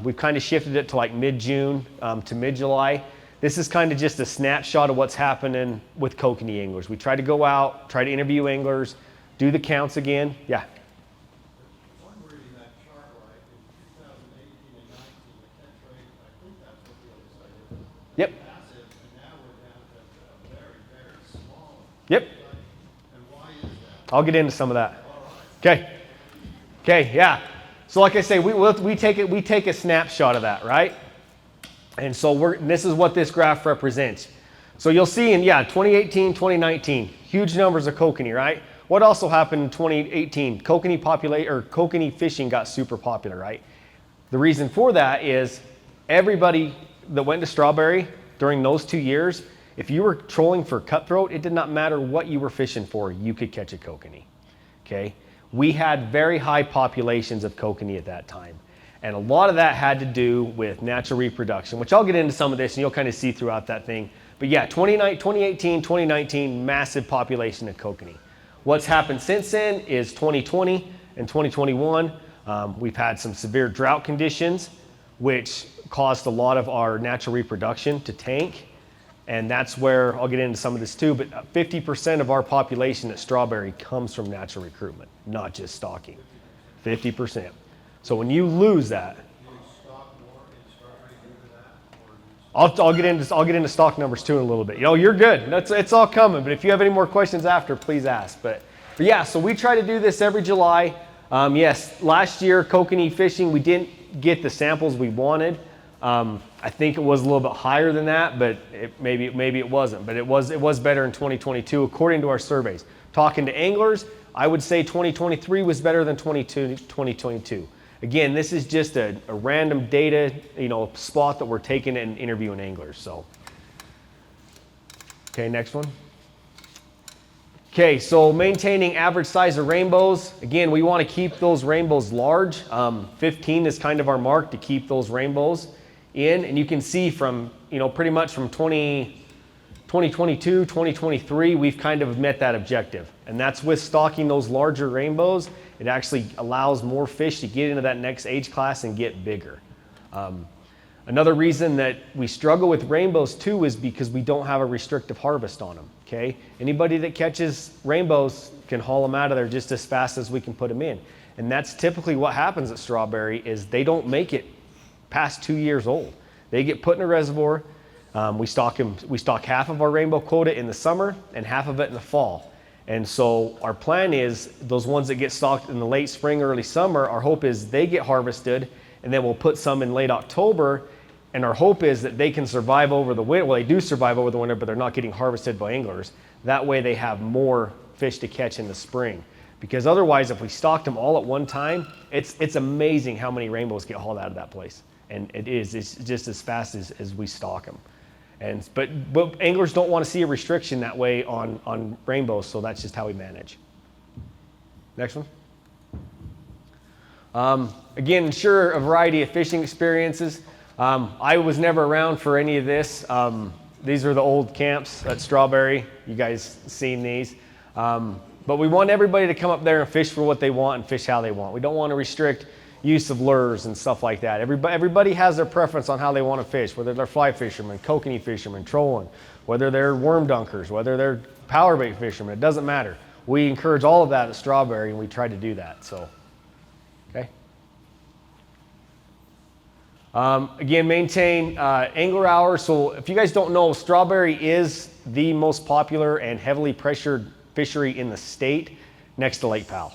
We've kind of shifted it to like mid-June to mid-July. This is kind of just a snapshot of what's happening with kokanee anglers. We try to go out, try to interview anglers, do the counts again. Yeah. One reading that chart right in 2018 and 19, the catch rate, I think that's what the other side is. Yep. Massive, and now we're down to a very, very small. Yep. And why is that? I'll get into some of that. Okay. Okay, yeah. So like I say, we take a snapshot of that, right? And so this is what this graph represents. So you'll see in 2018, 2019, huge numbers of kokanee, right? What also happened in 2018? Kokanee fishing got super popular, right? The reason for that is everybody that went to strawberry during those 2 years, if you were trolling for cutthroat, it did not matter what you were fishing for, you could catch a kokanee, okay? We had very high populations of kokanee at that time. And a lot of that had to do with natural reproduction, which I'll get into some of this and you'll kind of see throughout that thing. But yeah, 2018, 2019, massive population of kokanee. What's happened since then is 2020 and 2021, we've had some severe drought conditions, which caused a lot of our natural reproduction to tank. And that's where, I'll get into some of this too, but 50% of our population at strawberry comes from natural recruitment, not just stocking. 50%. So when you lose that, I'll get into stock numbers too in a little bit. You're good. It's all coming. But if you have any more questions after, please ask. But yeah, so we try to do this every July. Yes, last year kokanee fishing, we didn't get the samples we wanted. I think it was a little bit higher than that, but maybe it wasn't. But it was better in 2022 according to our surveys. Talking to anglers, I would say 2023 was better than 2022. Again, this is just a random data, spot that we're taking and interviewing anglers. So, okay, next one. Okay, so maintaining average size of rainbows. Again, we want to keep those rainbows large. 15 is kind of our mark to keep those rainbows in, and you can see from pretty much from 2022, 2023, we've kind of met that objective, and that's with stocking those larger rainbows. It actually allows more fish to get into that next age class and get bigger. Another reason that we struggle with rainbows too is because we don't have a restrictive harvest on them, okay? Anybody that catches rainbows can haul them out of there just as fast as we can put them in. And that's typically what happens at strawberry is they don't make it past 2 years old. They get put in a reservoir. We stock half of our rainbow quota in the summer and half of it in the fall. And so our plan is those ones that get stocked in the late spring, early summer, our hope is they get harvested, and then we'll put some in late October. And our hope is that they can survive over the winter. Well, they do survive over the winter, but they're not getting harvested by anglers. That way they have more fish to catch in the spring. Because otherwise, if we stocked them all at one time, it's amazing how many rainbows get hauled out of that place. And it's just as fast as we stock them. But anglers don't want to see a restriction that way on rainbows, so that's just how we manage. Next one. Again, ensure a variety of fishing experiences. I was never around for any of this. These are the old camps at Strawberry. You guys seen these. But we want everybody to come up there and fish for what they want and fish how they want. We don't want to restrict use of lures and stuff like that. Everybody has their preference on how they want to fish, whether they're fly fishermen, kokanee fishermen, trolling, whether they're worm dunkers, whether they're power bait fishermen. It doesn't matter. We encourage all of that at Strawberry, and we try to do that. So, okay. Again, maintain angler hours. So if you guys don't know, Strawberry is the most popular and heavily pressured fishery in the state next to Lake Powell.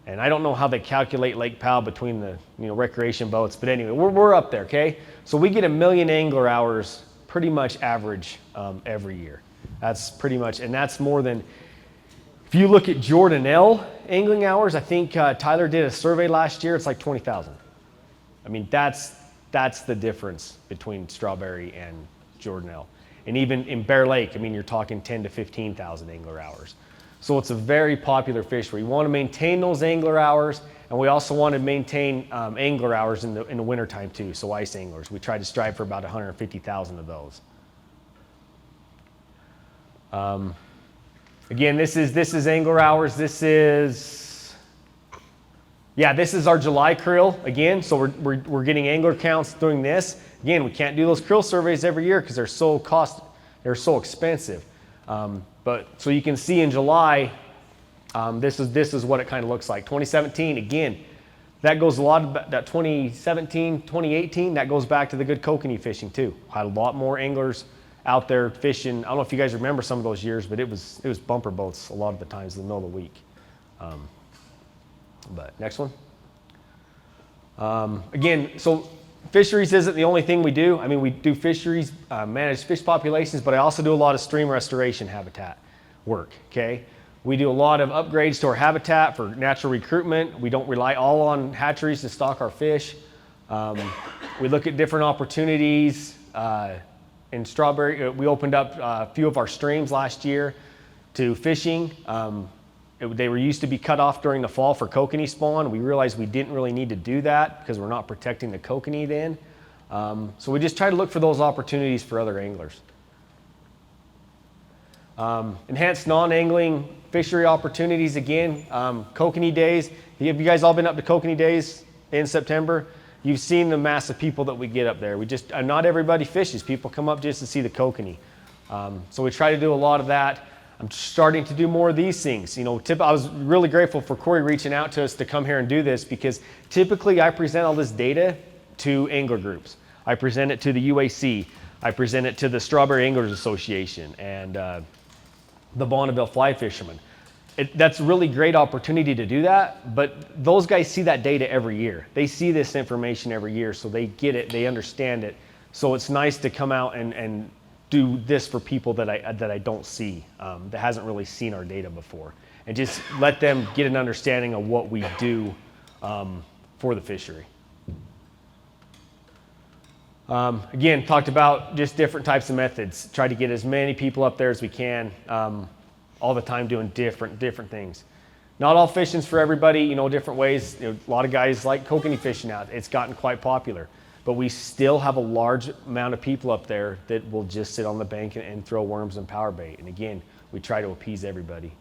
And I don't know how they calculate Lake Powell between the recreation boats, but anyway, we're up there, okay? So we get 1 million angler hours pretty much average every year. That's pretty much, and that's more than, if you look at Jordanelle angling hours, I think Tyler did a survey last year, it's like 20,000. I mean, that's the difference between Strawberry and Jordanelle. And even in Bear Lake, I mean, you're talking 10 to 15,000 angler hours. So it's a very popular fishery. We want to maintain those angler hours, and we also want to maintain angler hours in the wintertime too, so ice anglers. We try to strive for about 150,000 of those. Again, this is angler hours. This is our July krill again. So we're getting angler counts doing this. Again, we can't do those krill surveys every year because they're so expensive. But so you can see in July, this is what it kind of looks like. 2017, again, that goes a lot of that 2017, 2018, that goes back to the good kokanee fishing too. Had a lot more anglers out there fishing. I don't know if you guys remember some of those years, but it was bumper boats a lot of the times in the middle of the week. But next one. Again, so fisheries isn't the only thing we do. I mean, we do fisheries, manage fish populations, but I also do a lot of stream restoration habitat work, okay? We do a lot of upgrades to our habitat for natural recruitment. We don't rely all on hatcheries to stock our fish. We look at different opportunities. In Strawberry, we opened up a few of our streams last year to fishing. They were used to be cut off during the fall for kokanee spawn. We realized we didn't really need to do that because we're not protecting the kokanee then. So we just try to look for those opportunities for other anglers. Enhanced non-angling fishery opportunities again. Kokanee days. Have you guys all been up to kokanee days in September? You've seen the mass of people that we get up there. Not everybody fishes. People come up just to see the kokanee. So we try to do a lot of that. I'm starting to do more of these things. I was really grateful for Corey reaching out to us to come here and do this because typically I present all this data to angler groups. I present it to the UAC. I present it to the Strawberry Anglers Association and the Bonneville Fly Fishermen. That's a really great opportunity to do that, but those guys see that data every year. They see this information every year, so they get it, they understand it. So it's nice to come out and do this for people that I don't see, that hasn't really seen our data before, and just let them get an understanding of what we do for the fishery. Again, talked about just different types of methods. Try to get as many people up there as we can, all the time doing different things. Not all fishing's for everybody, different ways. A lot of guys like kokanee fishing out. It's gotten quite popular. But we still have a large amount of people up there that will just sit on the bank and throw worms and power bait. And again, we try to appease everybody.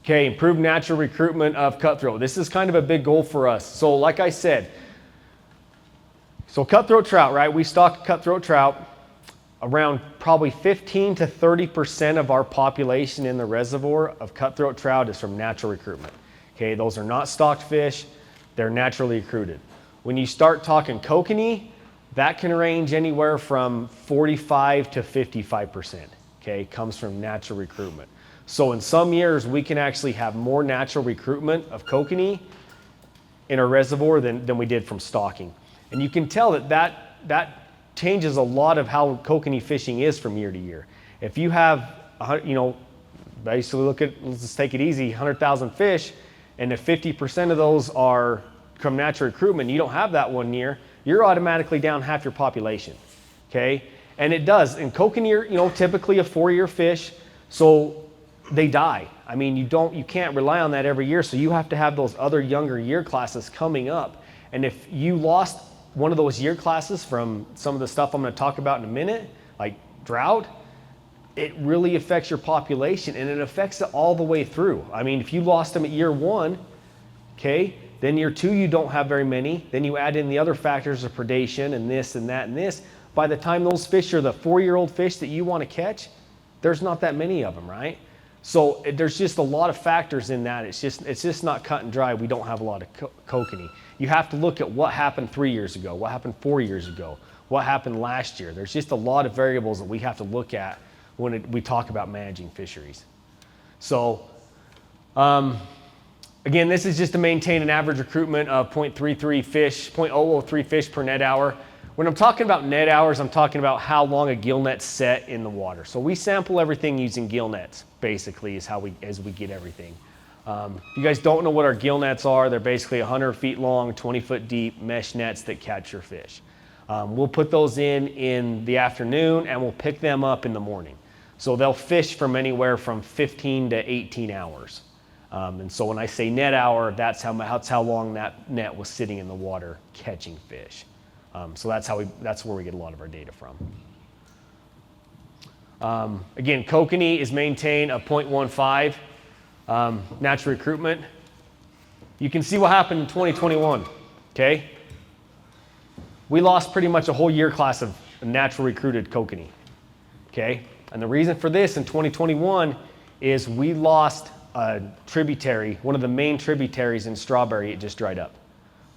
Okay, improve natural recruitment of cutthroat. This is kind of a big goal for us. So like I said, so cutthroat trout, right? We stock cutthroat trout. Around probably 15 to 30% of our population in the reservoir of cutthroat trout is from natural recruitment. Okay, those are not stocked fish. They're naturally recruited. When you start talking kokanee, that can range anywhere from 45 to 55%, okay, comes from natural recruitment. So in some years, we can actually have more natural recruitment of kokanee in our reservoir than we did from stocking. And you can tell that changes a lot of how kokanee fishing is from year to year. If you have, basically let's just take it easy, 100,000 fish, and if 50% of those are from natural recruitment, you don't have that 1 year, you're automatically down half your population, okay? And it does. In kokanee, you know, typically a 4-year fish, so they die. I mean, you can't rely on that every year, so you have to have those other younger year classes coming up. And if you lost one of those year classes from some of the stuff I'm going to talk about in a minute, like drought, it really affects your population, and it affects it all the way through. I mean, if you lost them at year 1, okay, then year 2 you don't have very many, then you add in the other factors of predation and this and that and this. By the time those fish are the 4-year-old fish that you want to catch, there's not that many of them, right? So there's just a lot of factors in that. It's just not cut and dry. We don't have a lot of kokanee. You have to look at what happened 3 years ago, what happened 4 years ago, what happened last year. There's just a lot of variables that we have to look at when we talk about managing fisheries. So again, this is just to maintain an average recruitment of 0.33 fish, 0.003 fish per net hour. When I'm talking about net hours, I'm talking about how long a gill net's set in the water. So we sample everything using gill nets, basically, is how we get everything. If you guys don't know what our gill nets are, they're basically 100 feet long, 20 foot deep mesh nets that catch your fish. We'll put those in the afternoon, and we'll pick them up in the morning. So they'll fish from anywhere from 15 to 18 hours. And so when I say net hour, that's how long that net was sitting in the water catching fish. So that's where we get a lot of our data from. Again, kokanee is maintained a 0.15 natural recruitment. You can see what happened in 2021, okay? We lost pretty much a whole year class of natural recruited kokanee, okay? And the reason for this in 2021 is we lost a tributary, one of the main tributaries in Strawberry. It just dried up.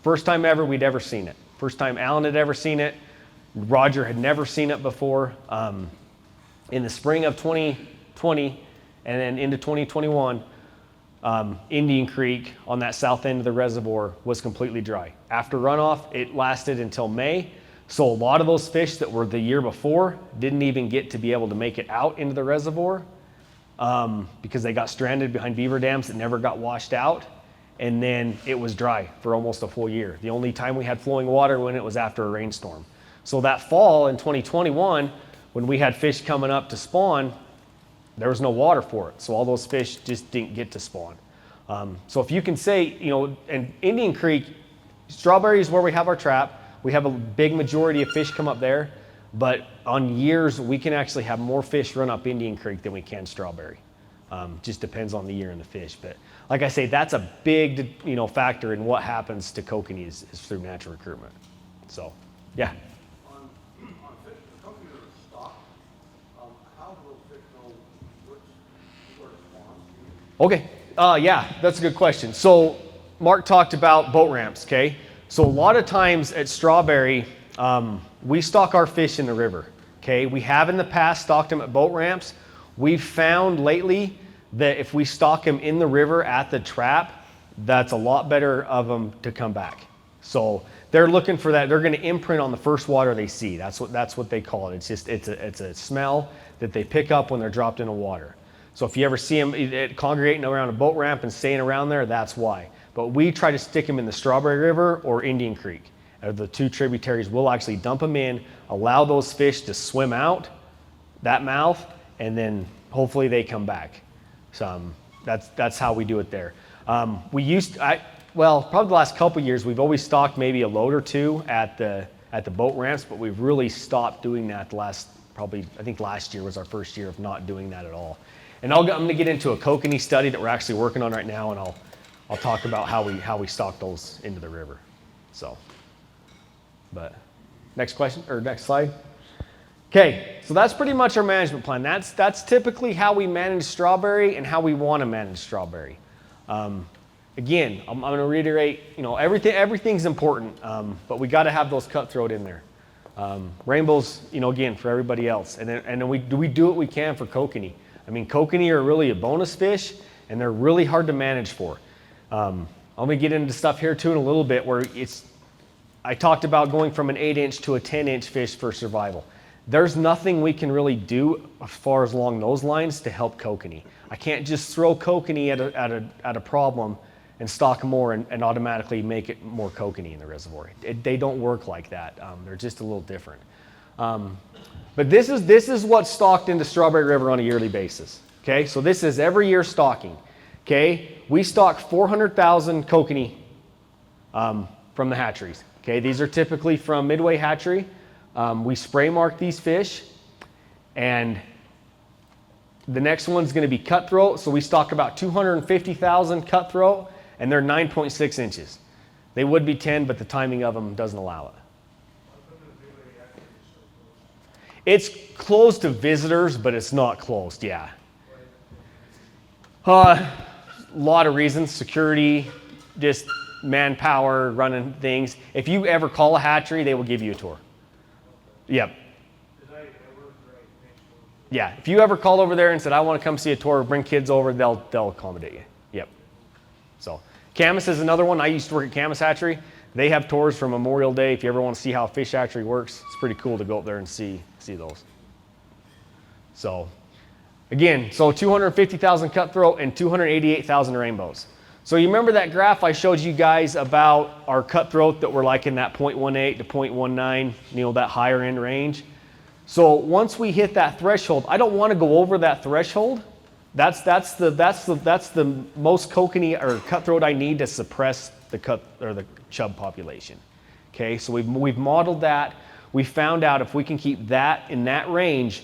First time ever we'd ever seen it. First time Alan had ever seen it. Roger had never seen it before. In the spring of 2020 and then into 2021, Indian Creek on that south end of the reservoir was completely dry. After runoff, it lasted until May. So a lot of those fish that were the year before didn't even get to be able to make it out into the reservoir because they got stranded behind beaver dams that never got washed out. And then it was dry for almost a full year. The only time we had flowing water when it was after a rainstorm. So that fall in 2021, when we had fish coming up to spawn, there was no water for it. So all those fish just didn't get to spawn. So if you can say, you know, in Indian Creek, Strawberry is where we have our trap. We have a big majority of fish come up there, but on years, we can actually have more fish run up Indian Creek than we can Strawberry. Just depends on the year and the fish. But like I say, that's a big, you know, factor in what happens to kokanee is through natural recruitment. So, yeah. On fish, the kokanee that are stocked, how do those fish know which sort of spawns? Okay, yeah, that's a good question. So Mark talked about boat ramps, okay? So a lot of times at Strawberry, we stock our fish in the river, okay? We have in the past stocked them at boat ramps. We've found lately that if we stock them in the river at the trap, that's a lot better of them to come back. So they're looking for that. They're going to imprint on the first water they see. That's what they call it. It's a smell that they pick up when they're dropped in the water. So if you ever see them congregating around a boat ramp and staying around there, that's why. But we try to stick them in the Strawberry River or Indian Creek. Out of the two tributaries, we'll actually dump them in, allow those fish to swim out that mouth, and then hopefully they come back. So that's how we do it there. Probably the last couple years, we've always stocked maybe a load or two at the boat ramps, but we've really stopped doing that I think last year was our first year of not doing that at all. And I'm going to get into a kokanee study that we're actually working on right now, and I'll talk about how we stock those into the river. So, but next question or next slide. Okay, so that's pretty much our management plan. That's typically how we manage Strawberry and how we want to manage Strawberry. Again, I'm going to reiterate, you know, everything's important, but we got to have those cutthroat in there. Rainbows, you know, again, for everybody else. And then we do what we can for kokanee. I mean, kokanee are really a bonus fish, and they're really hard to manage for. I'm going to get into stuff here too in a little bit where I talked about going from an 8-inch to a 10-inch fish for survival. There's nothing we can really do as far as along those lines to help kokanee. I can't just throw kokanee at a problem and stock more and automatically make it more kokanee in the reservoir. They don't work like that. They're just a little different. But this is what's stocked into Strawberry River on a yearly basis. Okay, so this is every year stocking. Okay, we stock 400,000 kokanee from the hatcheries. Okay, these are typically from Midway Hatchery. We spray mark these fish, and the next one's going to be cutthroat. So we stock about 250,000 cutthroat, and they're 9.6 inches. They would be 10, but the timing of them doesn't allow it. It's closed to visitors, but it's not closed, yeah. A lot of reasons, security, just manpower, running things. If you ever call a hatchery, they will give you a tour. Yep. Yeah, if you ever called over there and said, I want to come see a tour, bring kids over, they'll accommodate you. Yep. So, Camas is another one. I used to work at Camas Hatchery. They have tours for Memorial Day. If you ever want to see how a fish hatchery works, it's pretty cool to go up there and see those. So, again, so 250,000 cutthroat and 288,000 rainbows. So you remember that graph I showed you guys about our cutthroat that were like in that 0.18 to 0.19, you know, that higher end range. So once we hit that threshold, I don't want to go over that threshold. That's the most kokanee or cutthroat I need to suppress the chub population. Okay, so we've modeled that. We found out if we can keep that in that range,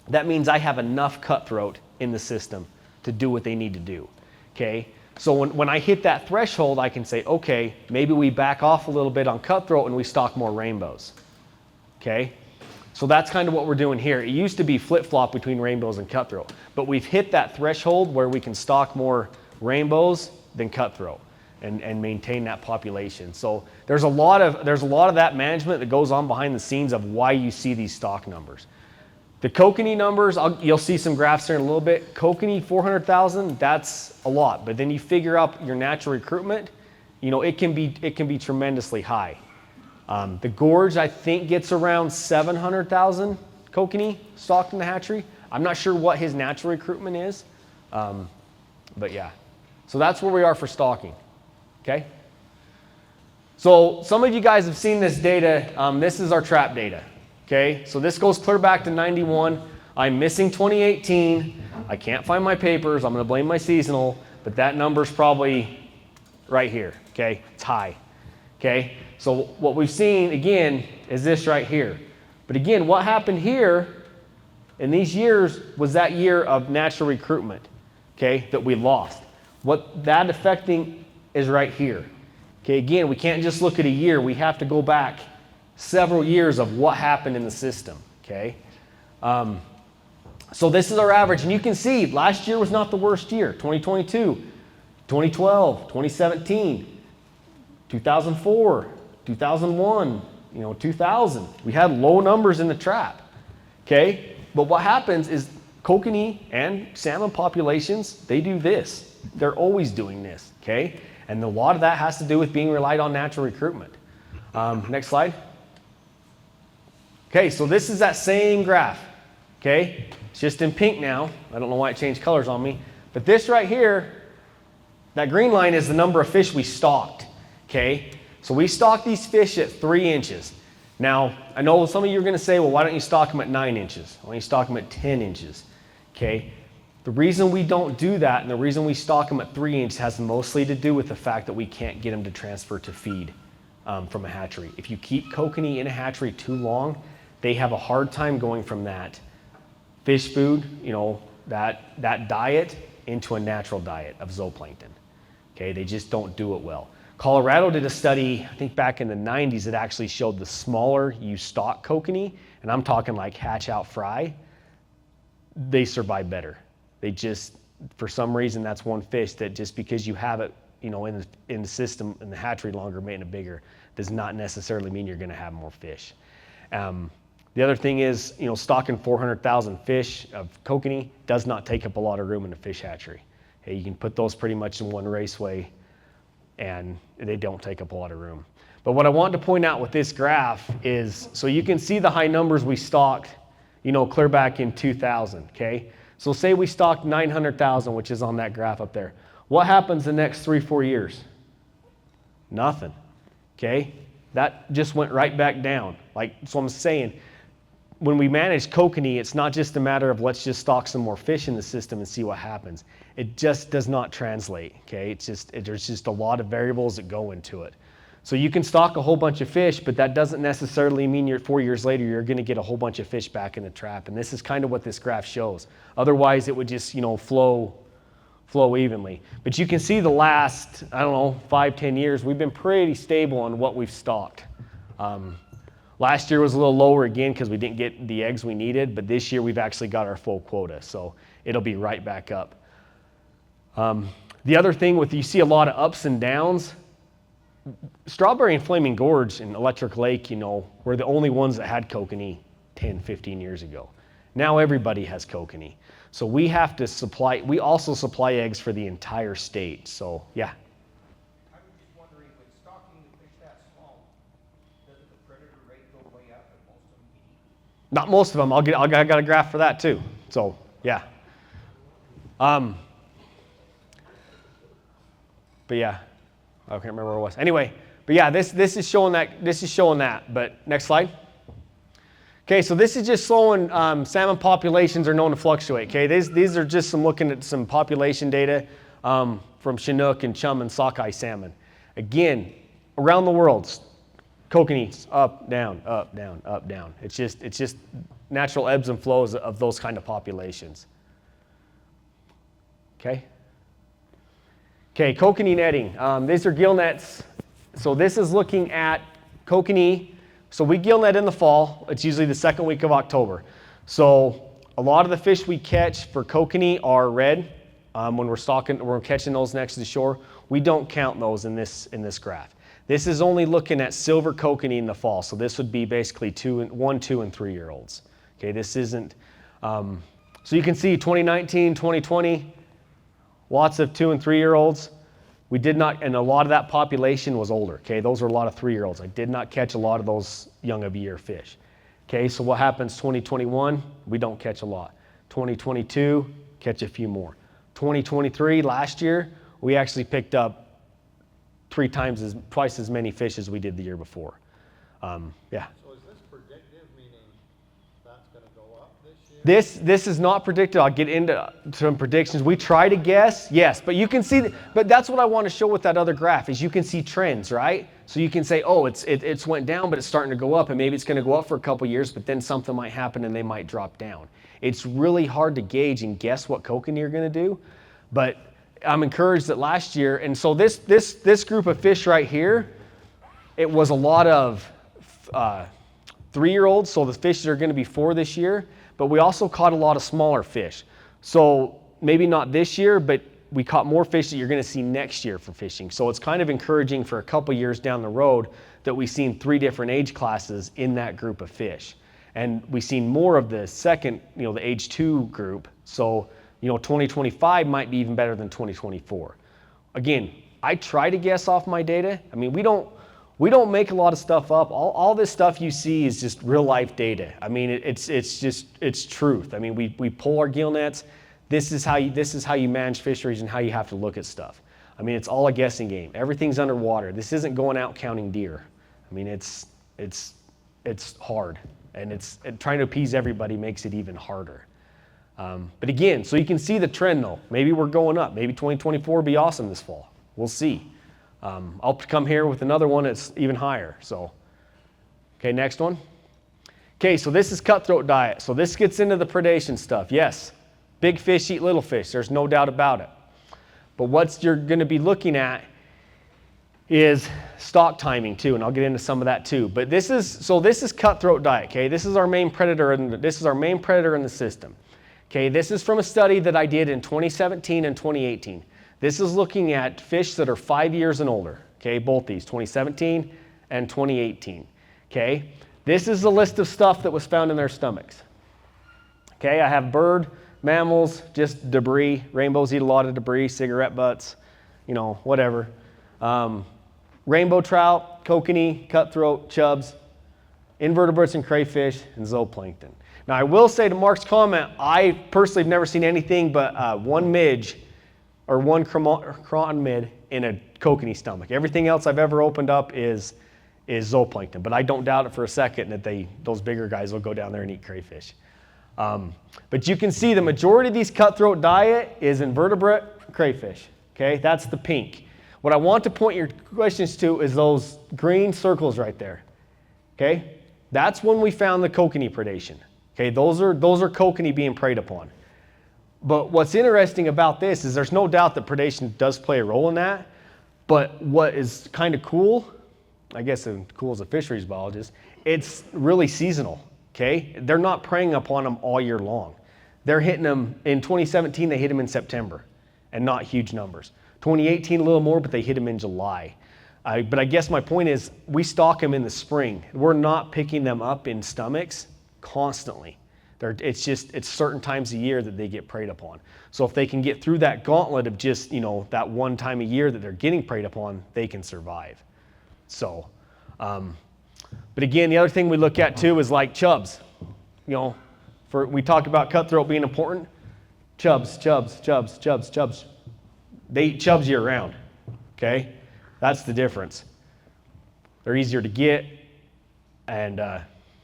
that means I have enough cutthroat in the system to do what they need to do. Okay, so when I hit that threshold, I can say, okay, maybe we back off a little bit on cutthroat and we stock more rainbows. Okay, so that's kind of what we're doing here. It used to be flip-flop between rainbows and cutthroat, but we've hit that threshold where we can stock more rainbows than cutthroat and maintain that population. So there's a lot of that management that goes on behind the scenes of why you see these stock numbers. The kokanee numbers, you'll see some graphs here in a little bit. Kokanee 400,000, that's a lot. But then you figure out your natural recruitment, you know, it can be tremendously high. The gorge, I think, gets around 700,000 kokanee stocked in the hatchery. I'm not sure what his natural recruitment is, but yeah. So that's where we are for stocking. Okay. So some of you guys have seen this data. This is our trap data. Okay, so this goes clear back to 91. I'm missing 2018. I can't find my papers. I'm going to blame my seasonal, but that number's probably right here. Okay, it's high. Okay, so what we've seen again is this right here. But again, what happened here in these years was that year of natural recruitment, okay, that we lost. What that affecting is right here. Okay, again, we can't just look at a year. We have to go back several years of what happened in the system, okay? So this is our average, and you can see last year was not the worst year. 2022, 2012, 2017, 2004, 2001, 2000. We had low numbers in the trap, okay? But what happens is kokanee and salmon populations, they do this. They're always doing this, okay? And a lot of that has to do with being relied on natural recruitment. Next slide. Okay, so this is that same graph, okay? It's just in pink now. I don't know why it changed colors on me. But this right here, that green line is the number of fish we stocked, okay? So we stocked these fish at 3 inches. Now, I know some of you are going to say, well, why don't you stock them at 9 inches? Why don't you stock them at 10 inches, okay? The reason we don't do that and the reason we stock them at 3 inches has mostly to do with the fact that we can't get them to transfer to feed from a hatchery. If you keep kokanee in a hatchery too long, they have a hard time going from that fish food, that diet into a natural diet of zooplankton. Okay, they just don't do it well. Colorado did a study, I think back in the 90s, that actually showed the smaller you stock kokanee, and I'm talking like hatch out fry, they survive better. They just, for some reason, that's one fish that just because you have it, in the system, in the hatchery longer, making it bigger, does not necessarily mean you're going to have more fish. The other thing is, stocking 400,000 fish of kokanee does not take up a lot of room in a fish hatchery. Okay, you can put those pretty much in one raceway and they don't take up a lot of room. But what I want to point out with this graph is, so you can see the high numbers we stocked clear back in 2000, okay? So say we stocked 900,000, which is on that graph up there. What happens the next 3-4 years? Nothing, okay? That just went right back down. So I'm saying, when we manage kokanee, it's not just a matter of let's just stock some more fish in the system and see what happens. It just does not translate, okay? There's just a lot of variables that go into it. So you can stock a whole bunch of fish, but that doesn't necessarily mean 4 years later you're going to get a whole bunch of fish back in the trap. And this is kind of what this graph shows. Otherwise, it would just, flow evenly. But you can see the last, 5-10 years, we've been pretty stable on what we've stocked. Last year was a little lower again because we didn't get the eggs we needed, but this year we've actually got our full quota, so it'll be right back up. The other thing you see a lot of ups and downs. Strawberry and Flaming Gorge and Electric Lake, were the only ones that had kokanee 10, 15 years ago. Now everybody has kokanee. So we also supply eggs for the entire state, so yeah. I was just wondering, with stocking the fish that small, doesn't the predator rate go way up and most of them eat? Not most of them. I got a graph for that too. So yeah. But yeah, I can't remember where it was. Anyway, but yeah, this is showing that. This is showing that. But next slide. Okay, so this is just showing salmon populations are known to fluctuate. Okay, these are just looking at some population data from Chinook and chum and sockeye salmon. Again, around the world, kokanees up, down, up, down, up, down. It's just natural ebbs and flows of those kind of populations. Okay. Okay, kokanee netting. These are gill nets. So this is looking at kokanee. So we gill net in the fall. It's usually the second week of October. So a lot of the fish we catch for kokanee are red. When we're catching those next to the shore. We don't count those in this graph. This is only looking at silver kokanee in the fall. So this would be basically 1, 2, and 3 year olds. Okay, this isn't. So you can see 2019, 2020. Lots of 2 and 3 year olds. We did not, and a lot of that population was older. Okay, those were a lot of 3 year olds. I did not catch a lot of those young of a year fish. Okay, so what happens 2021? We don't catch a lot. 2022, catch a few more. 2023, last year, we actually picked up twice as many fish as we did the year before. Yeah. So is this predictive, meaning that's going to go up this year? This is not predictive. I'll get into some predictions. We try to guess, yes, but you can see, but that's what I want to show with that other graph is you can see trends, right? So you can say, oh, it's went down, but it's starting to go up, and maybe it's going to go up for a couple years, but then something might happen and they might drop down. It's really hard to gauge and guess what kokanee are going to do, but I'm encouraged that last year, and so this group of fish right here, it was a lot of 3 year olds, so the fish that are going to be 4 this year. But we also caught a lot of smaller fish. So maybe not this year, but we caught more fish that you're going to see next year for fishing. So it's kind of encouraging for a couple years down the road that we've seen 3 different age classes in that group of fish. And we've seen more of the second, the age 2 group. So, 2025 might be even better than 2024. Again, I try to guess off my data. I mean, we don't make a lot of stuff up. All this stuff you see is just real life data. I mean, it's truth. I mean, we pull our gill nets. This is how you manage fisheries and how you have to look at stuff. I mean, it's all a guessing game. Everything's underwater. This isn't going out counting deer. I mean, it's hard, and trying to appease everybody makes it even harder. But again, so you can see the trend though. Maybe we're going up. Maybe 2024 will be awesome this fall. We'll see. I'll come here with another one that's even higher. So, okay, next one. Okay, so this is cutthroat diet. So this gets into the predation stuff. Yes, big fish eat little fish. There's no doubt about it. But what you're going to be looking at is stock timing too, and I'll get into some of that too. But this is cutthroat diet. Okay, this is our main predator, and this is our main predator in the system. Okay, this is from a study that I did in 2017 and 2018. This is looking at fish that are 5 years and older. Okay, both these, 2017 and 2018. Okay, this is the list of stuff that was found in their stomachs. Okay, I have bird, mammals, just debris. Rainbows eat a lot of debris, cigarette butts, whatever. Rainbow trout, kokanee, cutthroat, chubs, invertebrates and crayfish, and zooplankton. Now I will say to Mark's comment, I personally have never seen anything but one midge or one cron mid in a kokanee stomach. Everything else I've ever opened up is zooplankton, but I don't doubt it for a second that those bigger guys will go down there and eat crayfish. But you can see the majority of these cutthroat diet is invertebrate crayfish. Okay, that's the pink. What I want to point your questions to is those green circles right there. Okay, that's when we found the kokanee predation. Okay, those are kokanee being preyed upon. But what's interesting about this is there's no doubt that predation does play a role in that. But what is kind of cool, I guess cool as a fisheries biologist, it's really seasonal. Okay, they're not preying upon them all year long. They're hitting them in 2017. They hit them in September, and not huge numbers. 2018 a little more, but they hit them in July. But I guess my point is we stock them in the spring. We're not picking them up in stomachs constantly. It's certain times a year that they get preyed upon. So if they can get through that gauntlet of just, that one time a year that they're getting preyed upon, they can survive. So, but again, the other thing we look at too is like chubs. We talked about cutthroat being important. Chubs. They eat chubs year round. Okay, that's the difference. They're easier to get, and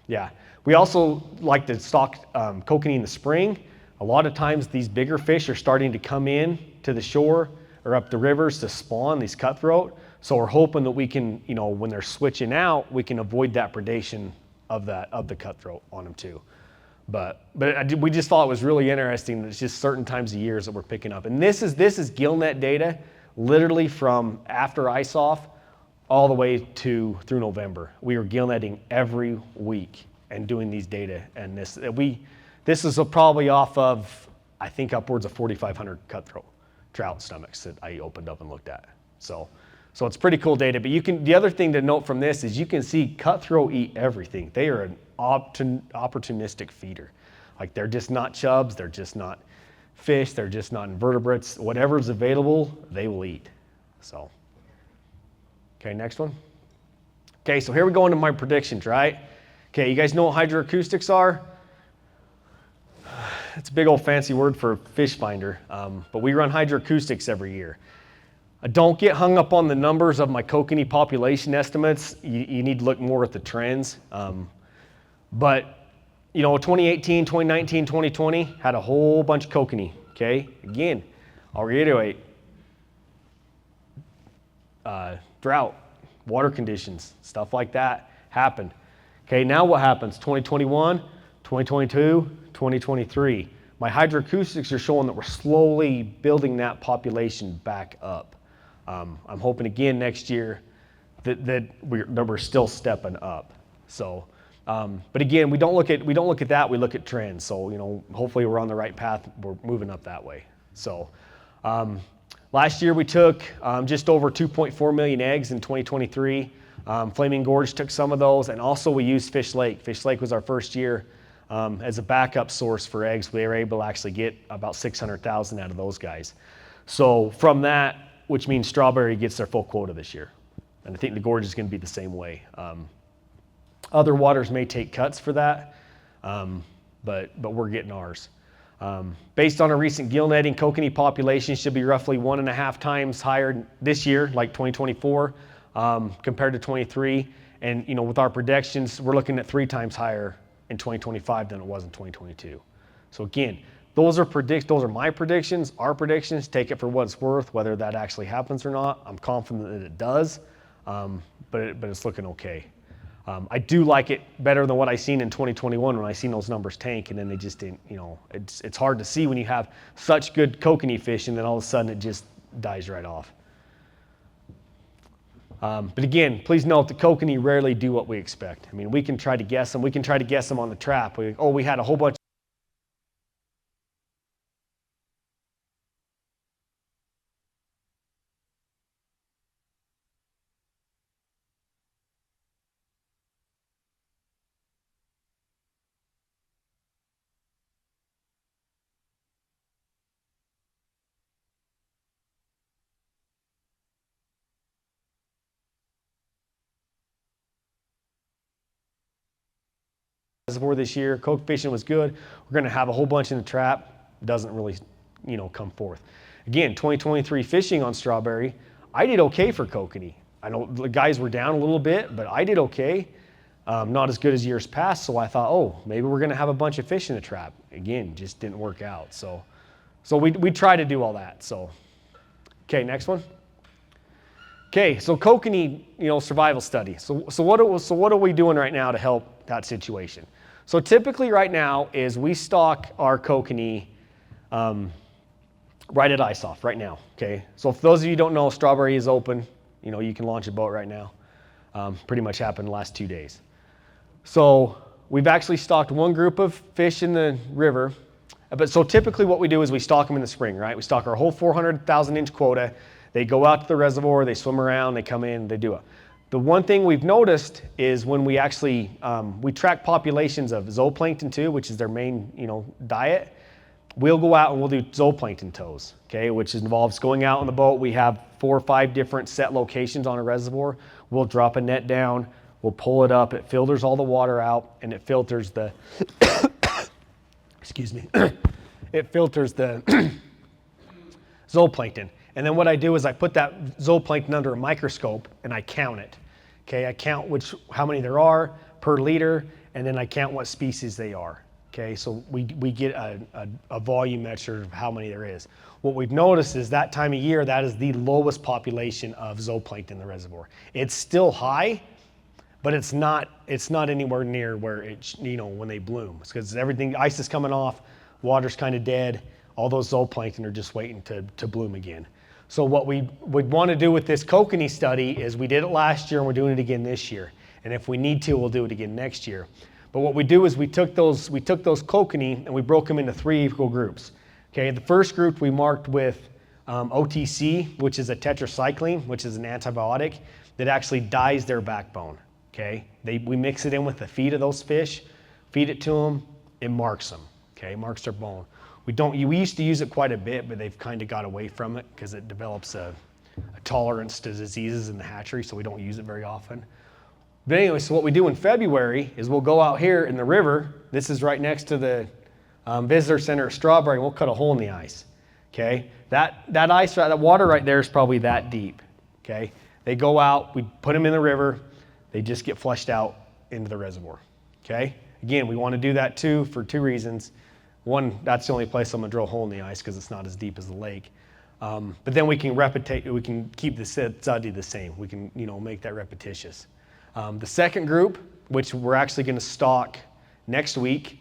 yeah. We also like to stock kokanee in the spring. A lot of times these bigger fish are starting to come in to the shore or up the rivers to spawn these cutthroat. So we're hoping that we can, when they're switching out, we can avoid that predation of the cutthroat on them too. But we just thought it was really interesting that it's just certain times of years that we're picking up. And this is gillnet data, literally from after ice off all the way through November. We were gillnetting every week and doing these data, and this is probably off of, I think, upwards of 4,500 cutthroat trout stomachs that I opened up and looked at. So it's pretty cool data. But the other thing to note from this is you can see cutthroat eat everything. They are an opportunistic feeder. Like, they're just not chubs, they're just not fish, they're just not invertebrates. Whatever's available, they will eat. So, okay, next one. Okay, so here we go into my predictions, right? Okay, you guys know what hydroacoustics are? It's a big old fancy word for fish finder, but we run hydroacoustics every year. Don't get hung up on the numbers of my kokanee population estimates. You need to look more at the trends. But 2018, 2019, 2020 had a whole bunch of kokanee. Okay, again, I'll reiterate, drought, water conditions, stuff like that happened. Okay, now what happens? 2021, 2022, 2023. My hydroacoustics are showing that we're slowly building that population back up. I'm hoping again next year that we're still stepping up. So, but again, we don't look at that. We look at trends. So hopefully we're on the right path. We're moving up that way. So, last year we took just over 2.4 million eggs in 2023. Flaming Gorge took some of those, and also we used Fish Lake. Fish Lake was our first year as a backup source for eggs. We were able to actually get about 600,000 out of those guys. So from that, which means Strawberry gets their full quota this year. And I think the Gorge is going to be the same way. Other waters may take cuts for that, but we're getting ours. Based on a recent gill netting, kokanee population should be roughly 1.5 times higher this year, like 2024, compared to 23. And with our predictions, we're looking at 3 times higher in 2025 than it was in 2022. So again, those are my predictions, our predictions. Take it for what it's worth, whether that actually happens or not. I'm confident that it does, but it's looking okay. I do like it better than what I seen in 2021 when I seen those numbers tank, and then they just didn't. It's hard to see when you have such good kokanee fish, and then all of a sudden it just dies right off. But again, please note the kokanee rarely do what we expect. I mean, we can try to guess them. We can try to guess them on the trap. We had a whole bunch. reservoir this year. Coke fishing was good. We're going to have a whole bunch in the trap. Doesn't really, come forth. Again, 2023 fishing on Strawberry, I did okay for Kokanee. I know the guys were down a little bit, but I did okay. Not as good as years past, so I thought, oh, maybe we're going to have a bunch of fish in the trap. Again, just didn't work out. So we try to do all that. So, okay, next one. Okay, so Kokanee, survival study. So what are we doing right now to help that situation? So typically right now is we stock our Kokanee right at ISOF right now. Okay, so if those of you who don't know, Strawberry is open. You can launch a boat right now. Pretty much happened the last 2 days. So we've actually stocked one group of fish in the river. But so typically what we do is we stock them in the spring, right? We stock our whole 400,000 inch quota. They go out to the reservoir, they swim around, they come in, they do it. The one thing we've noticed is when we actually, we track populations of zooplankton too, which is their main, diet. We'll go out and we'll do zooplankton tows, okay, which involves going out on the boat. We have 4 or 5 different set locations on a reservoir. We'll drop a net down, we'll pull it up, it filters all the water out, and it filters the, excuse me, it filters the zooplankton. And then what I do is I put that zooplankton under a microscope and I count it. Okay, I count how many there are per liter, and then I count what species they are. Okay, so we get a volume measure of how many there is. What we've noticed is that time of year, that is the lowest population of zooplankton in the reservoir. It's still high, but it's not anywhere near where it's, when they bloom. It's because everything, ice is coming off, water's kind of dead, all those zooplankton are just waiting to bloom again. So what we would want to do with this Kokanee study is we did it last year and we're doing it again this year. And if we need to, we'll do it again next year. But what we do is we took those Kokanee and we broke them into 3 equal groups. Okay, the first group we marked with OTC, which is a tetracycline, which is an antibiotic that actually dyes their backbone. Okay, we mix it in with the feed of those fish, feed it to them, it marks them. Okay, marks their bone. We used to use it quite a bit, but they've kind of got away from it because it develops a tolerance to diseases in the hatchery, so we don't use it very often. But anyway, so what we do in February is we'll go out here in the river. This is right next to the visitor center at Strawberry, and we'll cut a hole in the ice. Okay, that ice, that water right there is probably that deep. Okay, they go out, we put them in the river, they just get flushed out into the reservoir. Okay, again, we want to do that too for 2 reasons. One, that's the only place I'm gonna drill a hole in the ice because it's not as deep as the lake. But then we can keep the study the same. We can, make that repetitious. The second group, which we're actually going to stock next week,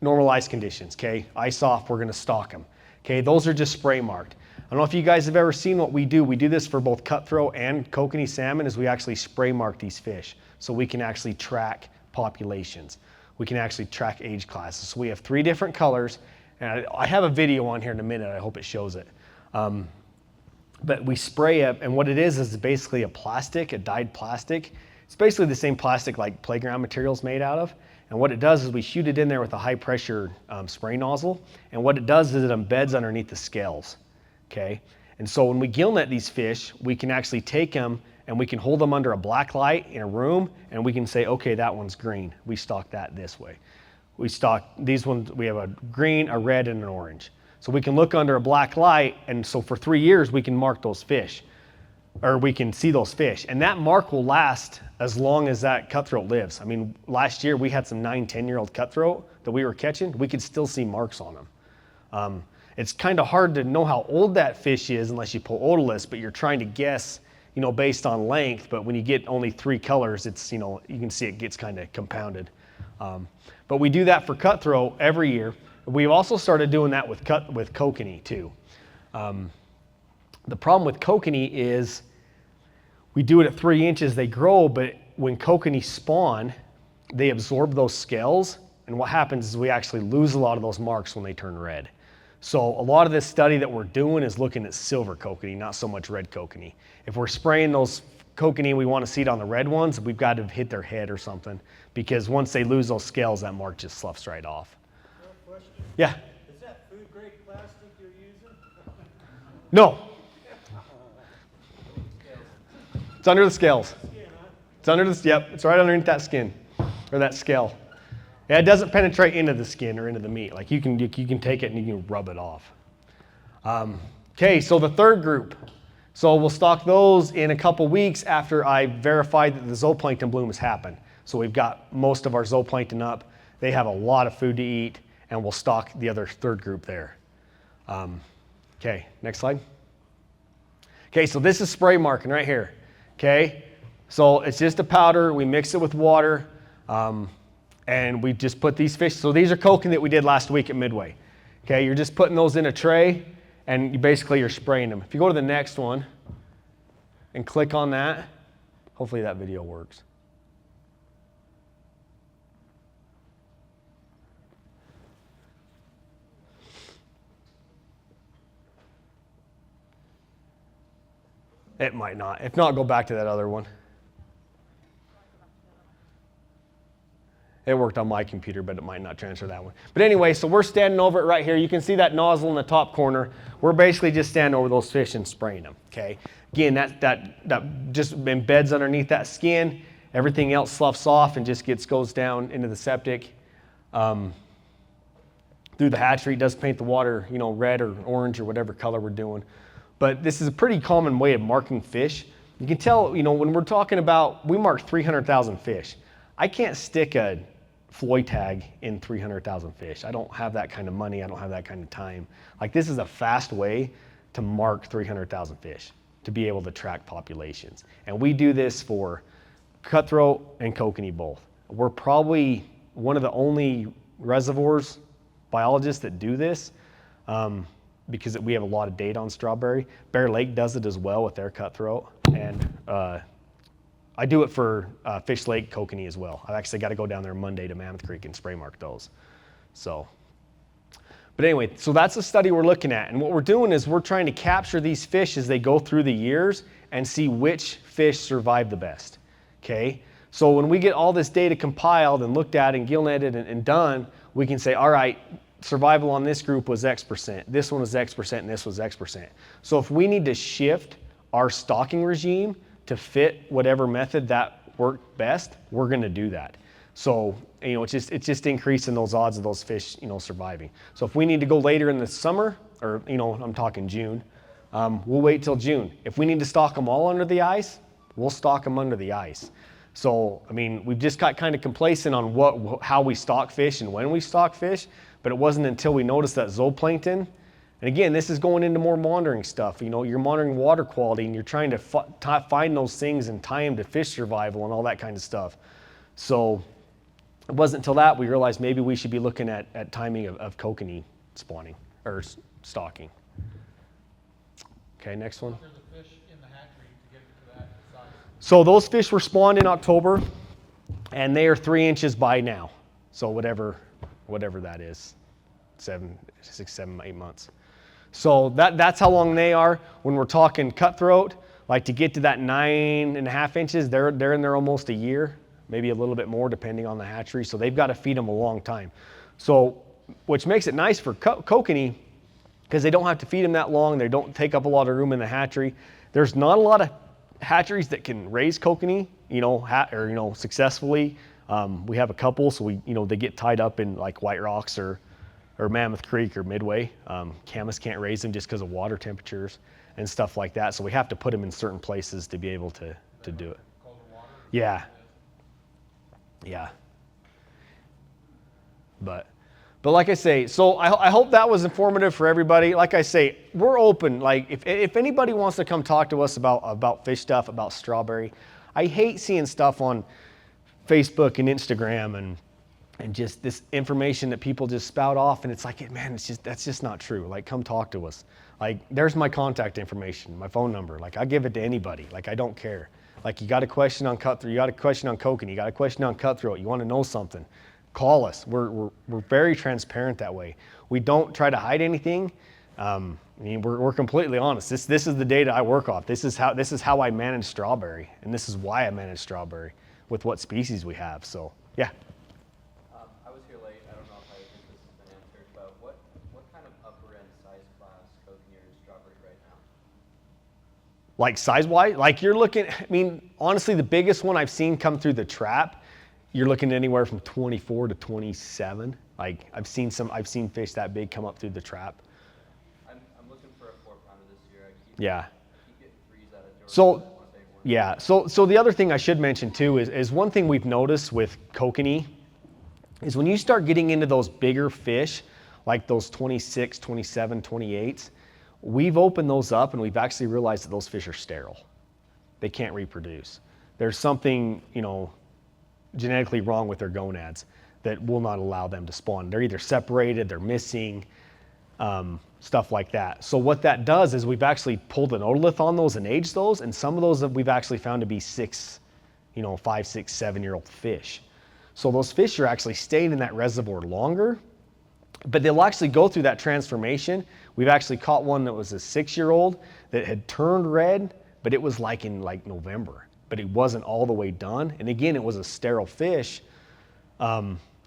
normalized conditions, okay? Ice off, we're going to stock them. Okay, those are just spray marked. I don't know if you guys have ever seen what we do. We do this for both cutthroat and Kokanee salmon, is we actually spray mark these fish so we can actually track populations. We can actually track age classes. So we have 3 different colors, and I have a video on here in a minute. I hope it shows it. But we spray it, and what it is basically a dyed plastic. It's basically the same plastic like playground material's made out of. And what it does is we shoot it in there with a high pressure spray nozzle. And what it does is it embeds underneath the scales, okay? And so when we gill net these fish, we can actually take them and we can hold them under a black light in a room, and we can say, okay, that one's green. We stock that this way. We stock these ones, we have a green, a red, and an orange. So we can look under a black light, and so for 3 years we can mark those fish, or we can see those fish. And that mark will last as long as that cutthroat lives. I mean, last year we had some 9, 10-year-old cutthroat that we were catching. We could still see marks on them. It's kind of hard to know how old that fish is unless you pull otoliths, but you're trying to guess, based on length. But when you get only 3 colors, it's, you can see it gets kind of compounded. But we do that for cutthroat every year. We've also started doing that with Kokanee too. The problem with Kokanee is we do it at 3 inches, they grow, but when Kokanee spawn, they absorb those scales, and what happens is we actually lose a lot of those marks when they turn red. So a lot of this study that we're doing is looking at silver Kokanee, not so much red Kokanee. If we're spraying those Kokanee, we want to see it on the red ones, we've got to hit their head or something, because once they lose those scales, that mark just sloughs right off. Question? Yeah? Is that food grade plastic you're using? No. It's under the scales. Skin, huh? It's under the, yep, it's right underneath that skin. or that scale. Yeah, it doesn't penetrate into the skin or into the meat. Like you can take it and you can rub it off. Okay, so the third group. So we'll stock those in a couple weeks after I verified that the zooplankton bloom has happened. So we've got most of our zooplankton up. They have a lot of food to eat, and we'll stock the other third group there. Okay, next slide. Okay, so this is spray marking right here. Okay, so it's just a powder. We mix it with water, and we just put these fish. So these are kokanee that we did last week at Midway. Okay, you're just putting those in a tray, and you're spraying them. If you go to the next one and click on that, hopefully that video works. It might not. If not, go back to that other one. It worked on my computer, but it might not transfer that one. But anyway, so we're standing over it right here. You can see that nozzle in the top corner. We're basically just standing over those fish and spraying them, okay? Again, that just embeds underneath that skin. Everything else sloughs off and just goes down into the septic. Through the hatchery, it does paint the water, red or orange or whatever color we're doing. But this is a pretty common way of marking fish. You can tell, when we're talking about, we mark 300,000 fish. I can't stick a Floy tag in 300,000 fish. I don't have that kind of money. I don't have that kind of time. Like, this is a fast way to mark 300,000 fish, to be able to track populations. And we do this for cutthroat and kokanee both. We're probably one of the only reservoirs biologists that do this. Because we have a lot of data on strawberry. Bear Lake does it as well with their cutthroat. And I do it for Fish Lake kokanee as well. I've actually got to go down there Monday to Mammoth Creek and spray mark those. But anyway, so that's the study we're looking at. And what we're doing is we're trying to capture these fish as they go through the years and see which fish survive the best, okay? So when we get all this data compiled and looked at and gill netted and done, we can say, all right, survival on this group was X%, this one was X%, and this was X%. So if we need to shift our stocking regime to fit whatever method that worked best, we're gonna do that. So, it's just increasing those odds of those fish, surviving. So if we need to go later in the summer, or, I'm talking June, we'll wait till June. If we need to stock them all under the ice, we'll stock them under the ice. So, we've just got kind of complacent on how we stock fish and when we stock fish, but it wasn't until we noticed that zooplankton, and again, this is going into more monitoring stuff. You're monitoring water quality and you're trying to find those things and tie them to fish survival and all that kind of stuff. So it wasn't until that we realized maybe we should be looking at timing of kokanee spawning or stocking. Okay, next one. So those fish were spawned in October, and they are 3 inches by now. So whatever that is, 6, 7, 8 months. So that's how long they are. When we're talking cutthroat, like to get to that 9.5 inches, they're in there almost a year, maybe a little bit more depending on the hatchery. So they've got to feed them a long time. So, which makes it nice for kokanee, because they don't have to feed them that long. They don't take up a lot of room in the hatchery. There's not a lot of hatcheries that can raise kokanee, successfully. We have a couple, so they get tied up in like White Rocks or Mammoth Creek or Midway. Camas can't raise them just because of water temperatures and stuff like that. So we have to put them in certain places to be able to do it. Yeah. But like I say, so I hope that was informative for everybody. Like I say, we're open. Like if anybody wants to come talk to us about fish stuff, about strawberry, I hate seeing stuff on Facebook and Instagram and just this information that people just spout off, and it's like, man, that's just not true. Like, come talk to us. Like, there's my contact information, my phone number. Like, I give it to anybody. Like, I don't care. Like, you got a question on cutthroat, you got a question on kokanee, you got a question on cutthroat, you want to know something, call us. We're very transparent that way. We don't try to hide anything. We're completely honest. This is the data I work off. This is how I manage strawberry, and this is why I manage strawberry with what species we have. So, yeah. I was here late. I don't know if this has been answered, but what kind of upper end size class kokanee or strawberry right now? Like size-wise? Like you're looking, honestly, the biggest one I've seen come through the trap you're looking anywhere from 24 to 27. Like I've seen fish that big come up through the trap. I'm looking for a 4-pounder this year. Yeah. I keep getting 3s out of Georgia. So, I want a big one. yeah. So the other thing I should mention too is one thing we've noticed with kokanee is when you start getting into those bigger fish, like those 26, 27, 28s, we've opened those up and we've actually realized that those fish are sterile. They can't reproduce. There's something, genetically wrong with their gonads that will not allow them to spawn. They're either separated, they're missing, stuff like that. So what that does is we've actually pulled an otolith on those and aged those, and some of those that we've actually found to be 5, 6, 7-year-old fish. So those fish are actually staying in that reservoir longer, but they'll actually go through that transformation. We've actually caught one that was a 6-year-old that had turned red, but it was in November, but it wasn't all the way done. And again, it was a sterile fish.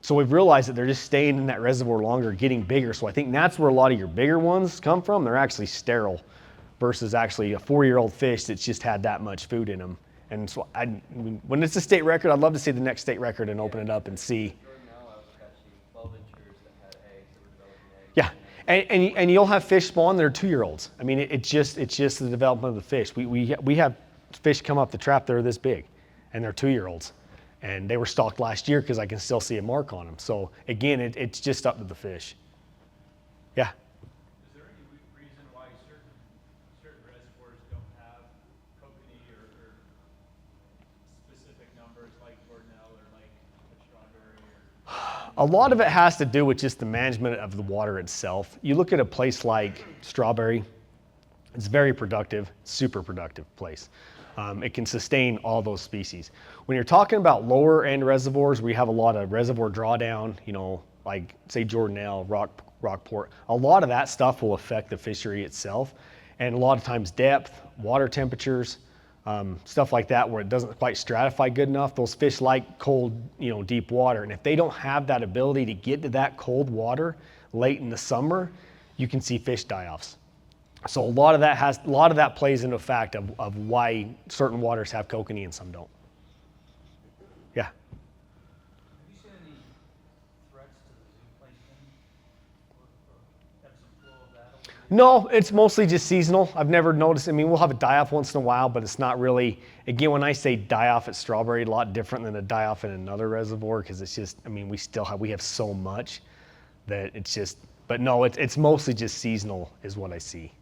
So we've realized that they're just staying in that reservoir longer, getting bigger. So I think that's where a lot of your bigger ones come from. They're actually sterile versus actually a 4-year-old fish that's just had that much food in them. And so when it's a state record, I'd love to see the next state record and open it up and see. Now I was catching 12-inchers that had eggs, that were developing eggs. Yeah, and you'll have fish spawn that are 2-year-olds. I mean, it's just the development of the fish. We have fish come up the trap that are this big, and they're 2-year-olds. And they were stocked last year because I can still see a mark on them. So again, it's just up to the fish. Yeah. Is there any reason why certain reservoirs don't have kokanee or specific numbers like Jordanelle or like a Strawberry or? A lot of it has to do with just the management of the water itself. You look at a place like Strawberry, it's very productive, super productive place. It can sustain all those species. When you're talking about lower end reservoirs, we have a lot of reservoir drawdown, like say Jordanelle, Rockport. A lot of that stuff will affect the fishery itself. And a lot of times depth, water temperatures, stuff like that where it doesn't quite stratify good enough. Those fish like cold, deep water. And if they don't have that ability to get to that cold water late in the summer, you can see fish die-offs. So a lot of that plays into a fact of why certain waters have kokanee and some don't. Yeah. Have you seen any threats to the zoo placement or ebbs and flow of that over the years? No, it's mostly just seasonal. I've never noticed. I mean, we'll have a die-off once in a while, but it's not really, again, when I say die-off at Strawberry, a lot different than a die-off in another reservoir because it's just, I mean, we have so much that it's just, but no, it's mostly just seasonal is what I see.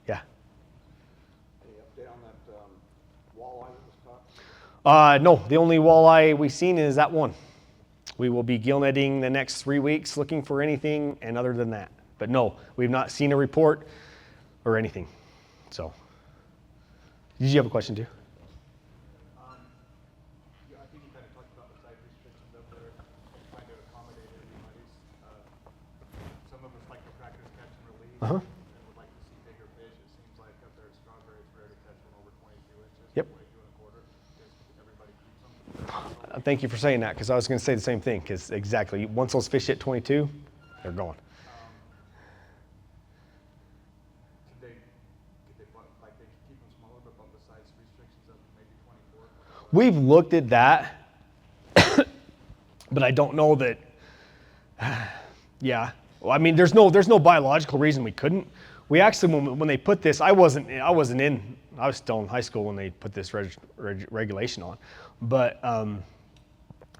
Yeah. Any update on that walleye that was caught? No, the only walleye we've seen is that one. We will be gill netting the next 3 weeks looking for anything, and other than that. But no, we've not seen a report or anything. So, did you have a question too? Yeah, I think you kind of talked about the size restrictions up there, trying to accommodate everybody's. Some of us like to practice catch and release. Uh-huh. And would like to see bigger fish. It seems like up there at Strawberry, it's rare to catch one over 22 inches. Yep. 22 1/4. Just everybody keeps them. Thank you for saying that, because I was going to say the same thing, because exactly, once those fish hit 22, they're going. Could they keep them smaller but bump the size restrictions up to maybe 24? We've looked at that, but I don't know that, yeah. Well, I mean, there's no biological reason we couldn't. We actually, when they put this, I was still in high school when they put this regulation on, but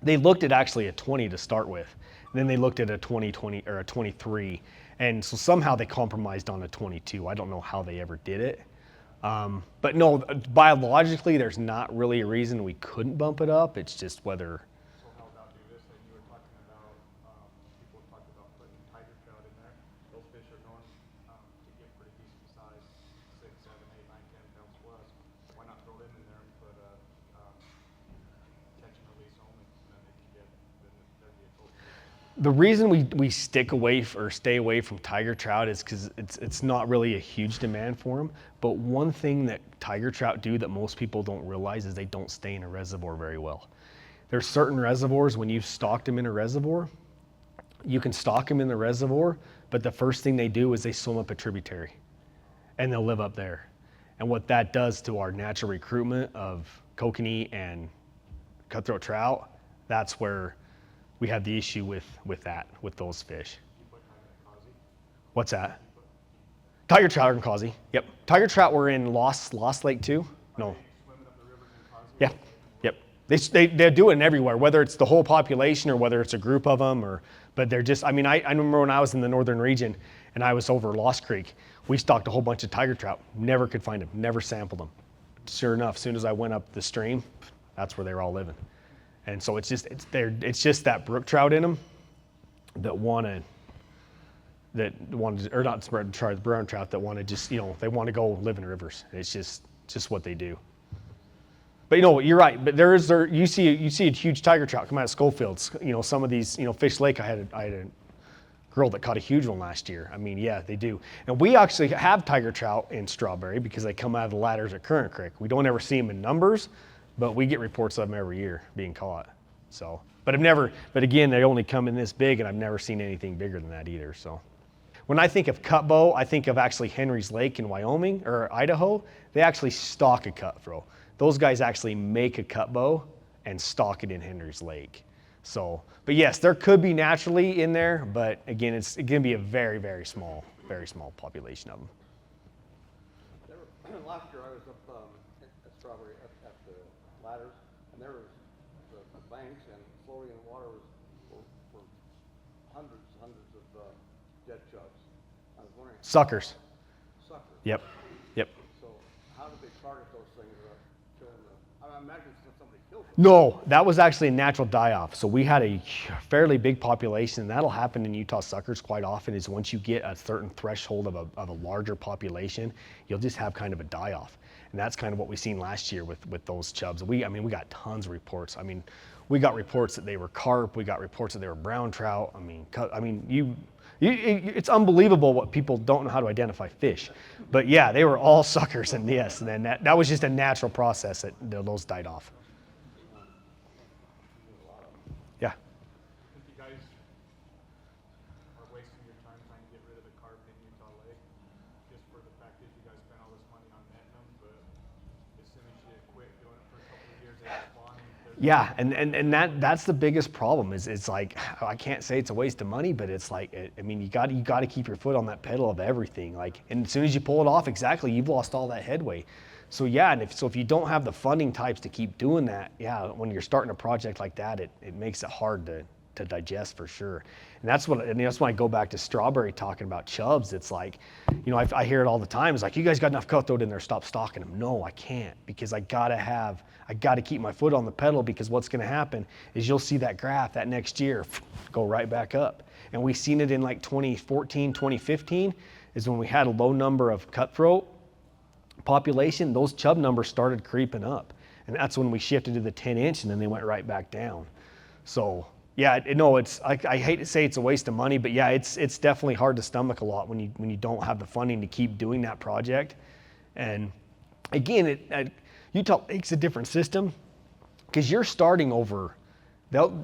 they looked at actually a 20 to start with. And then they looked at a 20 or a 23. And so somehow they compromised on a 22. I don't know how they ever did it. But no, biologically, there's not really a reason we couldn't bump it up. It's just whether. So how about do this? And you were talking about, people talked about putting tiger trout in there. Those fish are known to get pretty decent size, 6, 7, 8, 9, 10 pounds plus. Why not throw them in there and put a catch and release only, and then they can get, then there'd be a total. The reason we stay away from tiger trout is because it's not really a huge demand for them. But one thing that tiger trout do that most people don't realize is they don't stay in a reservoir very well. There's certain reservoirs, when you've stocked them in a reservoir, you can stock them in the reservoir, but the first thing they do is they swim up a tributary and they'll live up there. And what that does to our natural recruitment of kokanee and cutthroat trout, That's where we have the issue with those fish. What's that? Tiger trout are in Kokanee. Yep. Tiger trout were in Lost Lake too. No. Yeah. Yep. They do it everywhere, whether it's the whole population or whether it's a group of them, but they're just. I mean, I remember when I was in the northern region and I was over Lost Creek, we stocked a whole bunch of tiger trout. Never could find them. Never sampled them. Sure enough, as soon as I went up the stream, that's where they were all living. And so it's just that brook trout in them that wanted, or not the brown trout that want to just, they want to go live in rivers. It's just what they do. But you're right. But you see a huge tiger trout come out of Schofields. Some of these, Fish Lake, I had a girl that caught a huge one last year. I mean, yeah, they do. And we actually have tiger trout in Strawberry because they come out of the ladders at Current Creek. We don't ever see them in numbers, but we get reports of them every year being caught. So, but again, they only come in this big, and I've never seen anything bigger than that either. So, when I think of cut bow, I think of actually Henry's Lake in Wyoming or Idaho. They actually stock a cut throw. Those guys actually make a cut bow and stock it in Henry's Lake. So, but yes, there could be naturally in there, but again, it's going to be a very, very small population of them. Last year I was up at Strawberry at the ladders, and there was the banks, and floating in the water were hundreds of dead chubs. I was wondering. Suckers. Suckers. Yep. So how did they target those things? I imagine somebody killed them. No, that was actually a natural die-off. So we had a fairly big population, and that'll happen in Utah suckers quite often. Is once you get a certain threshold of a larger population, you'll just have kind of a die-off, and that's kind of what we seen last year with those chubs. We got tons of reports. I mean, we got reports that they were carp. We got reports that they were brown trout. It's unbelievable what people don't know how to identify fish. But yeah, they were all suckers, and yes, and then that was just a natural process that those died off. Yeah. I think you guys are wasting your time trying to get rid of the carp in Utah Lake, just for the fact that you guys spent all this money on netting them, but as soon as you quit doing it for a couple of years, they spawn. Yeah, and that's the biggest problem is it's like, I can't say it's a waste of money, but it's like, you got to keep your foot on that pedal of everything. Like, and as soon as you pull it off, exactly, you've lost all that headway. So yeah, and if you don't have the funding types to keep doing that, yeah, when you're starting a project like that, it makes it hard to digest for sure. And that's when I go back to Strawberry talking about chubs. It's like, I hear it all the time. It's like, you guys got enough cutthroat in there, stop stocking them. No, I can't, because I gotta keep my foot on the pedal, because what's gonna happen is you'll see that graph that next year go right back up. And we seen it in like 2014, 2015 is when we had a low number of cutthroat population. Those chub numbers started creeping up. And that's when we shifted to the 10-inch, and then they went right back down. So yeah, I hate to say it's a waste of money, but yeah, it's definitely hard to stomach a lot when you don't have the funding to keep doing that project. And again, Utah Lake's a different system, because you're starting over.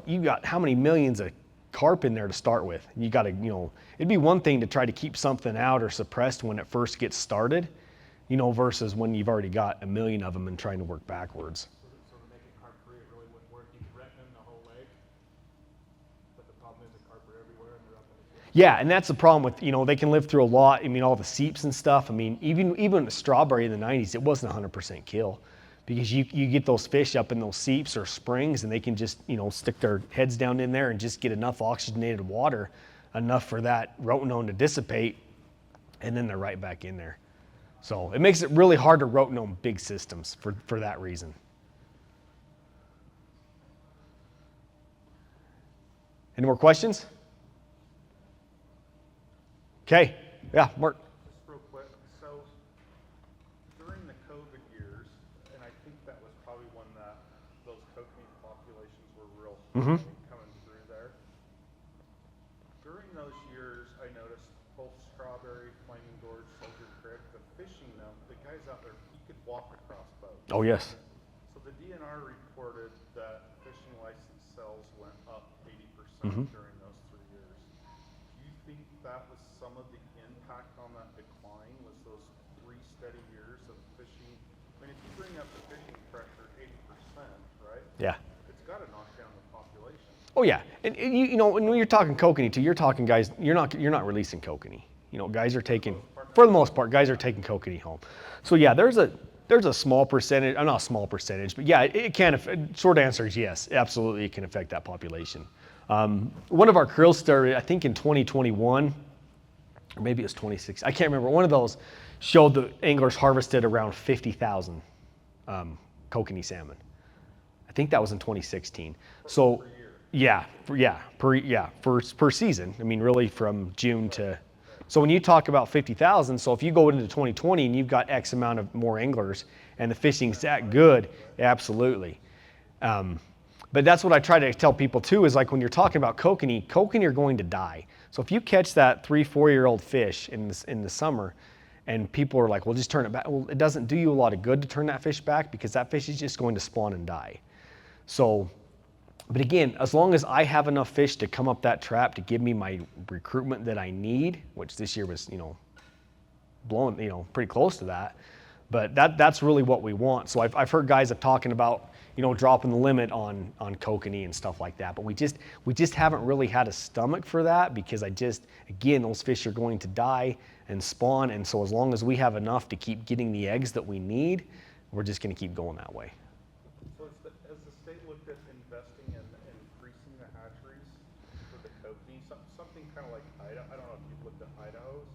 You got how many millions of carp in there to start with? You got to, it'd be one thing to try to keep something out or suppressed when it first gets started, versus when you've already got a million of them and trying to work backwards. So to make it carp free, it really wouldn't work. You could threaten them the whole lake, but the problem is the carp are everywhere and they're up in the field. Yeah, and that's the problem with, they can live through a lot. All the seeps and stuff. Even the Strawberry in the 90s, it wasn't 100% kill, because you get those fish up in those seeps or springs, and they can just, stick their heads down in there and just get enough oxygenated water, enough for that rotenone to dissipate, and then they're right back in there. So it makes it really hard to rotenone big systems for that reason. Any more questions? Okay. Yeah, Mark. Just real quick, so during the COVID years, and I think that was probably when those Kokanee populations were real coming through there. During those years, I noticed both Strawberry, Flaming Gorge, Soldier Creek, the fishing them, the guys out there, he could walk across boats. Oh, yes. So the DNR reported that fishing license sales went up 80% during those 3 years. Do you think that was some of the impact on that decline, was those 3 steady years of fishing? If you bring up the fishing pressure 80%, right? Yeah. It's got to knock down the population. Oh yeah, and you know, when you're talking kokanee too, you're talking guys, you're not releasing kokanee. You know, guys are taking, for the most part, guys are taking kokanee home. So yeah, there's a small percentage, not a small percentage, but yeah, it can, short answer is yes, absolutely it can affect that population. One of our krills started, I think in 2021, or maybe it was 26, I can't remember, one of those showed the anglers harvested around 50,000 kokanee salmon. I think that was in 2016. So per season. I mean, really from June to, so when you talk about 50,000, so if you go into 2020 and you've got X amount of more anglers and the fishing's that good, absolutely. But that's what I try to tell people too, is like when you're talking about kokanee are going to die. So if you catch that 3-4-year-old fish in the summer, and people are like, well, just turn it back. Well, it doesn't do you a lot of good to turn that fish back, because that fish is just going to spawn and die. So, but again, as long as I have enough fish to come up that trap to give me my recruitment that I need, which this year was, blowing, pretty close to that. But that's really what we want. So I've heard guys talking about, dropping the limit on kokanee and stuff like that. But we just haven't really had a stomach for that, because again, those fish are going to die and spawn. And so as long as we have enough to keep getting the eggs that we need, we're just going to keep going that way. So has the state looked at investing in increasing the hatcheries for the kokanee? Something kind of like Idaho. I don't know if you've looked at Idaho's,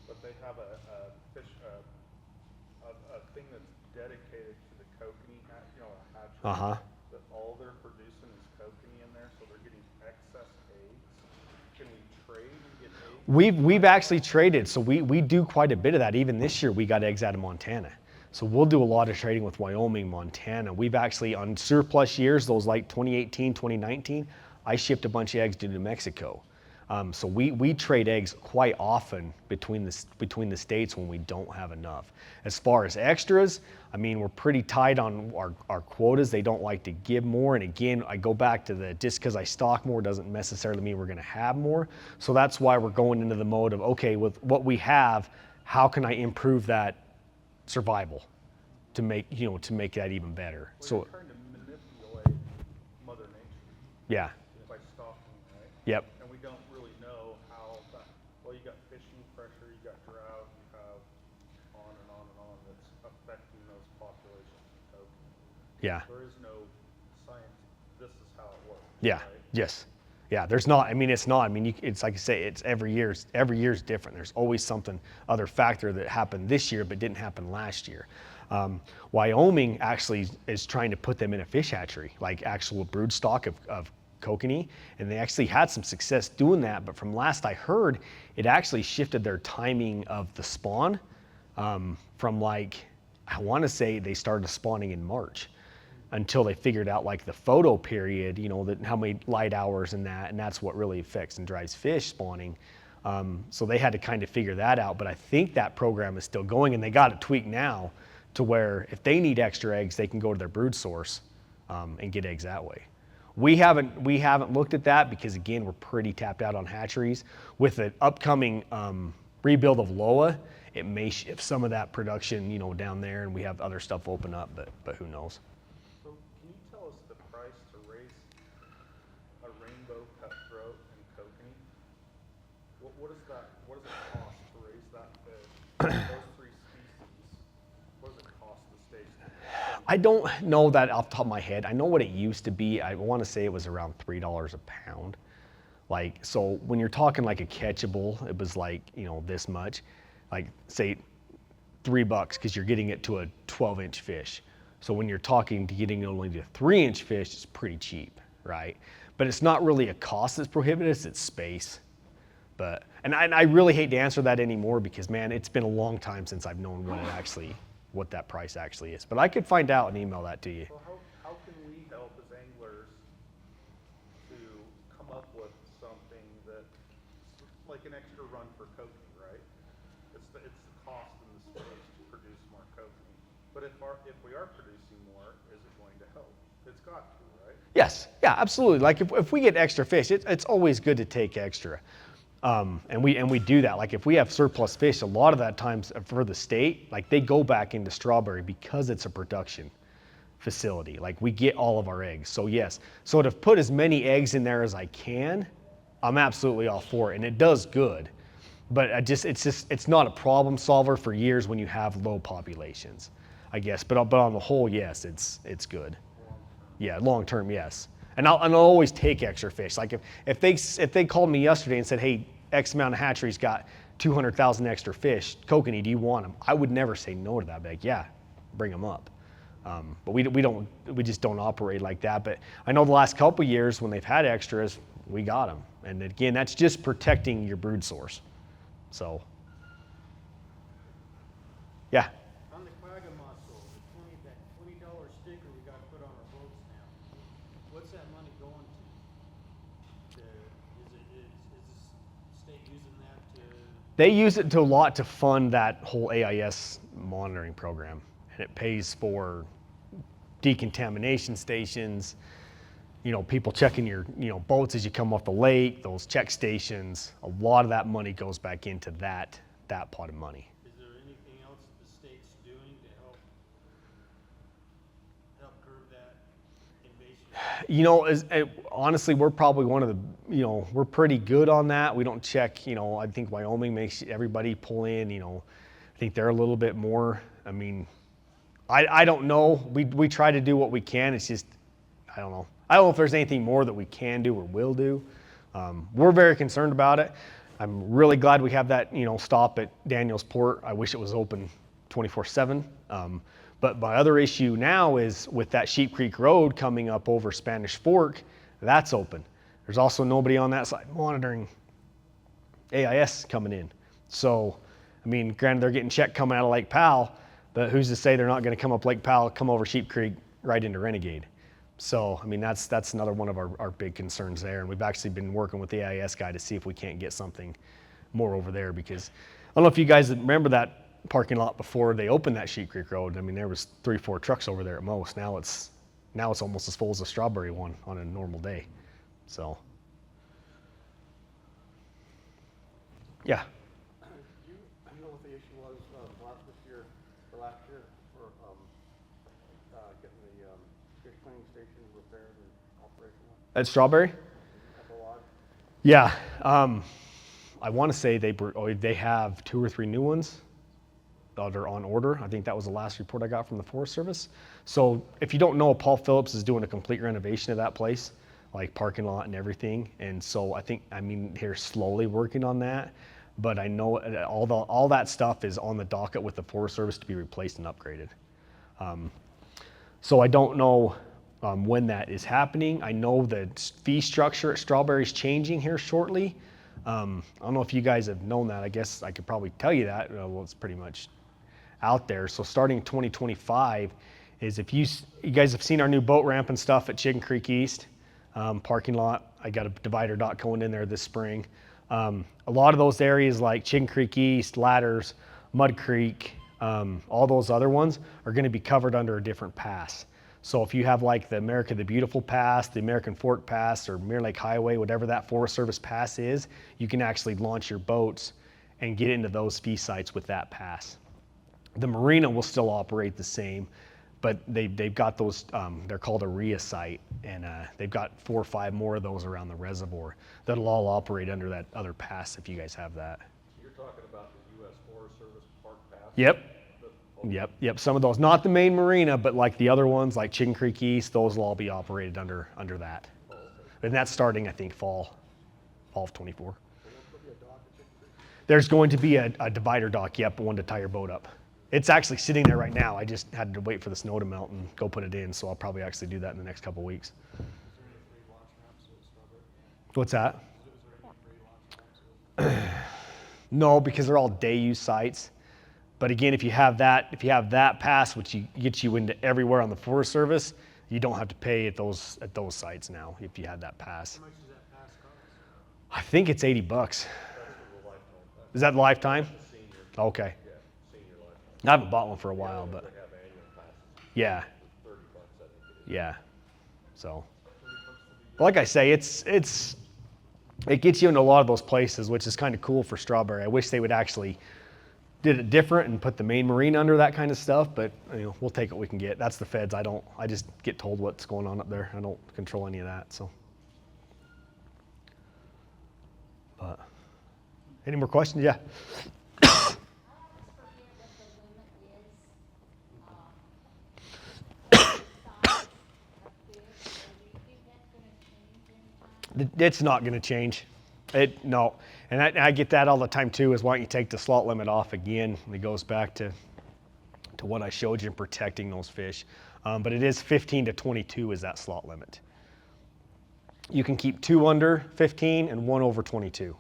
but they have a thing that's dedicated to the kokanee, a hatchery. That all they're producing is kokanee in there, so they're getting excess eggs. Can we trade and get eggs? We've actually traded, so we do quite a bit of that. Even this year, we got eggs out of Montana. So we'll do a lot of trading with Wyoming, Montana. We've actually, on surplus years, those like 2018, 2019, I shipped a bunch of eggs to New Mexico. So we trade eggs quite often between the states when we don't have enough. As far as extras, I mean, we're pretty tight on our quotas. They don't like to give more. And again, I go back to just because I stock more doesn't necessarily mean we're going to have more. So that's why we're going into the mode of, okay, with what we have, how can I improve that survival to make that even better? Well, so you're trying to manipulate Mother Nature. Yeah. By stocking, right? Yep. And we don't really know how that, well, you got fishing pressure, you got drought, you have on and on and on that's affecting those populations of kokanee. Yeah. There is no science, this is how it works. Yeah. Right? Yes. Yeah. There's not. I mean, it's not. I mean, it's like I say. It's every year's different. There's always other factor that happened this year but didn't happen last year. Wyoming actually is trying to put them in a fish hatchery, like actual brood stock of kokanee, and they actually had some success doing that. But from last I heard, it actually shifted their timing of the spawn from like, I want to say they started spawning in March, until they figured out like the photo period, that how many light hours and that's what really affects and drives fish spawning. So they had to kind of figure that out, but I think that program is still going, and they got it tweaked now to where if they need extra eggs, they can go to their brood source and get eggs that way. We haven't looked at that because again, we're pretty tapped out on hatcheries. With the upcoming rebuild of LOA, it may shift some of that production, down there, and we have other stuff open up, but who knows? So can you tell us the price to raise a rainbow cutthroat and kokanee? What does it cost to raise that fish? Those three species, what does it cost the state? I don't know that off the top of my head. I know what it used to be. I want to say it was around $3 a pound. Like, so when you're talking like a catchable, it was like, this much, like say $3 because you're getting it to a 12-inch fish. So when you're talking to getting only to a 3-inch fish, it's pretty cheap, right? But it's not really a cost that's prohibitive, it's space. And I really hate to answer that anymore because, man, it's been a long time since I've known what that price actually is. But I could find out and email that to you. So how can we help as anglers to come up with something that, like an extra run for kokanee, right? It's the cost and the space to produce more kokanee. But if we are producing more, is it going to help? It's got to, right? Yes, yeah, absolutely. Like if we get extra fish, it's always good to take extra. And we do that. Like if we have surplus fish, a lot of that times for the state, like they go back into strawberry because it's a production. facility. Like we get all of our eggs. So yes, so to put as many eggs in there as I can, I'm absolutely all for it, and it does good. But it's not a problem solver for years when you have low populations, I guess. But on the whole, yes, it's good. Yeah, long term, yes. And I'll always take extra fish. Like if they called me yesterday and said, hey, X amount of hatcheries got 200,000 extra fish, Kokanee, do you want them? I would never say no to that. I'd be like, yeah, bring them up. But we just don't operate like that. But I know the last couple years when they've had extras, we got them. And again, that's just protecting your brood source. So, yeah. On the quagga mussel, that $20 sticker we got to put on our boats now, what's that money going to? Is the state using that to? They use it to a lot to fund that whole AIS monitoring program. And it pays for decontamination stations, people checking your, boats as you come off the lake, those check stations. A lot of that money goes back into that pot of money. Is there anything else that the state's doing to help curb that invasive? Honestly, we're probably one of the, we're pretty good on that. We don't check, I think Wyoming makes everybody pull in, I think they're a little bit more. I mean, I don't know. We try to do what we can. It's just, I don't know. I don't know if there's anything more that we can do or will do. We're very concerned about it. I'm really glad we have that, stop at Daniels Port. I wish it was open 24/7. But my other issue now is with that Sheep Creek Road coming up over Spanish Fork, that's open. There's also nobody on that side monitoring AIS coming in. So, I mean, granted, they're getting checked coming out of Lake Powell, but who's to say they're not going to come up Lake Powell, come over Sheep Creek, right into Renegade. So, I mean, that's another one of our big concerns there. And we've actually been working with the AIS guy to see if we can't get something more over there, because I don't know if you guys remember that parking lot before they opened that Sheep Creek Road. I mean, there was 3-4 trucks over there at most. Now it's almost as full as a Strawberry one on a normal day. So, yeah. Do you know what the issue was last year for getting the fish cleaning station repaired and operational? At Strawberry? At the lodge? Yeah. I want to say they have 2 or 3 new ones that are on order. I think that was the last report I got from the Forest Service. So if you don't know, Paul Phillips is doing a complete renovation of that place, like parking lot and everything. And so they're slowly working on that. But I know all that stuff is on the docket with the Forest Service to be replaced and upgraded. So I don't know when that is happening. I know the fee structure at Strawberry is changing here shortly. I don't know if you guys have known that. I guess I could probably tell you that. Well, it's pretty much out there. So starting 2025 is, if you guys have seen our new boat ramp and stuff at Chicken Creek East parking lot. I got a divider dock going in there this spring. A lot of those areas like Chicken Creek East, Ladders, Mud Creek, all those other ones are going to be covered under a different pass. So if you have like the America the Beautiful Pass, the American Fork Pass, or Mirror Lake Highway, whatever that Forest Service pass is, you can actually launch your boats and get into those fee sites with that pass. The marina will still operate the same, but they've got those, they're called a RIA site, and they've got 4 or 5 more of those around the reservoir that'll all operate under that other pass if you guys have that. You're talking about the U.S. Forest Service Park Pass? Yep. Some of those, not the main marina, but like the other ones, like Chicken Creek East, those will all be operated under that. Oh, okay. And that's starting, I think, fall of 24. There's going to be a divider dock, one to tie your boat up. It's actually sitting there right now. I just had to wait for the snow to melt and go put it in, so I'll probably actually do that in the next couple weeks. Is there any free launch ramps at Strawberry? What's that? Is there any free launch ramps? No, because they're all day use sites. But again, if you have that pass, which gets you into everywhere on the Forest Service, you don't have to pay at those sites now if you have that pass. How much does that pass cost? I think it's $80. Is that lifetime? Okay. I haven't bought one for a while, but yeah. So, like I say, it gets you into a lot of those places, which is kind of cool for Strawberry. I wish they would actually did it different and put the main marine under that kind of stuff, but you know, we'll take what we can get. That's the feds. I just get told what's going on up there. I don't control any of that, so. But, any more questions? Yeah. I always forget what the limit is, size of fish, or do you think that's gonna change anytime? It's not going to change. No. And I get that all the time too, is why don't you take the slot limit off again? And it goes back to what I showed you in protecting those fish. But it is 15 to 22 is that slot limit. You can keep 2 under 15 and 1 over 22.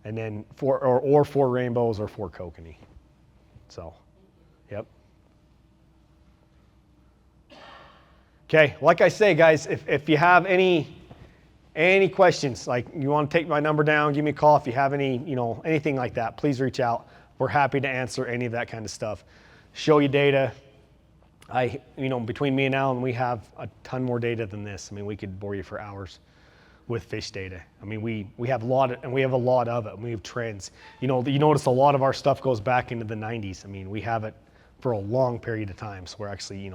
And then 4 rainbows or 4 kokanee. So, yep. Okay, like I say, guys, if you have any questions, like you want to take my number down, give me a call. If you have any, anything like that, please reach out. We're happy to answer any of that kind of stuff. Show you data. Between me and Alan, we have a ton more data than this. I mean, we could bore you for hours with fish data. I mean, we have a lot of it. We have trends. You notice a lot of our stuff goes back into the 90s. I mean, we have it for a long period of time. So we're actually,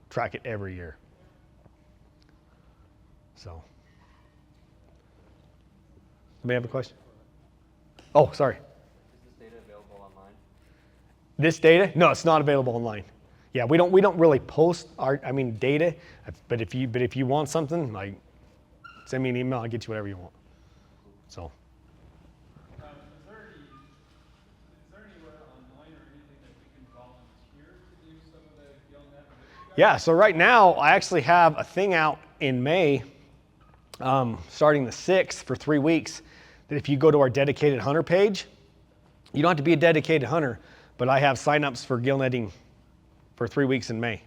track it every year. So. Anybody have a question? Oh, sorry. Is this data available online? This data? No, it's not available online. Yeah, we don't really post our data, but if you want something, like send me an email, I'll get you whatever you want. So. Is there anywhere online or anything that we can volunteer to do some of the gillnet with you guys? Yeah, so right now I actually have a thing out in May, starting the 6th for 3 weeks, that if you go to our dedicated hunter page, you don't have to be a dedicated hunter, but I have signups for gill netting for 3 weeks in May.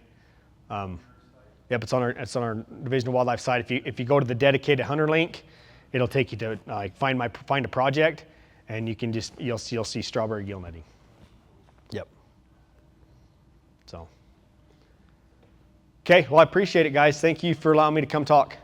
Yep, it's on our Division of Wildlife site. If you go to the dedicated hunter link, it'll take you to find a project, and you can you'll see strawberry gill netting. Yep. So. Okay, well I appreciate it, guys. Thank you for allowing me to come talk.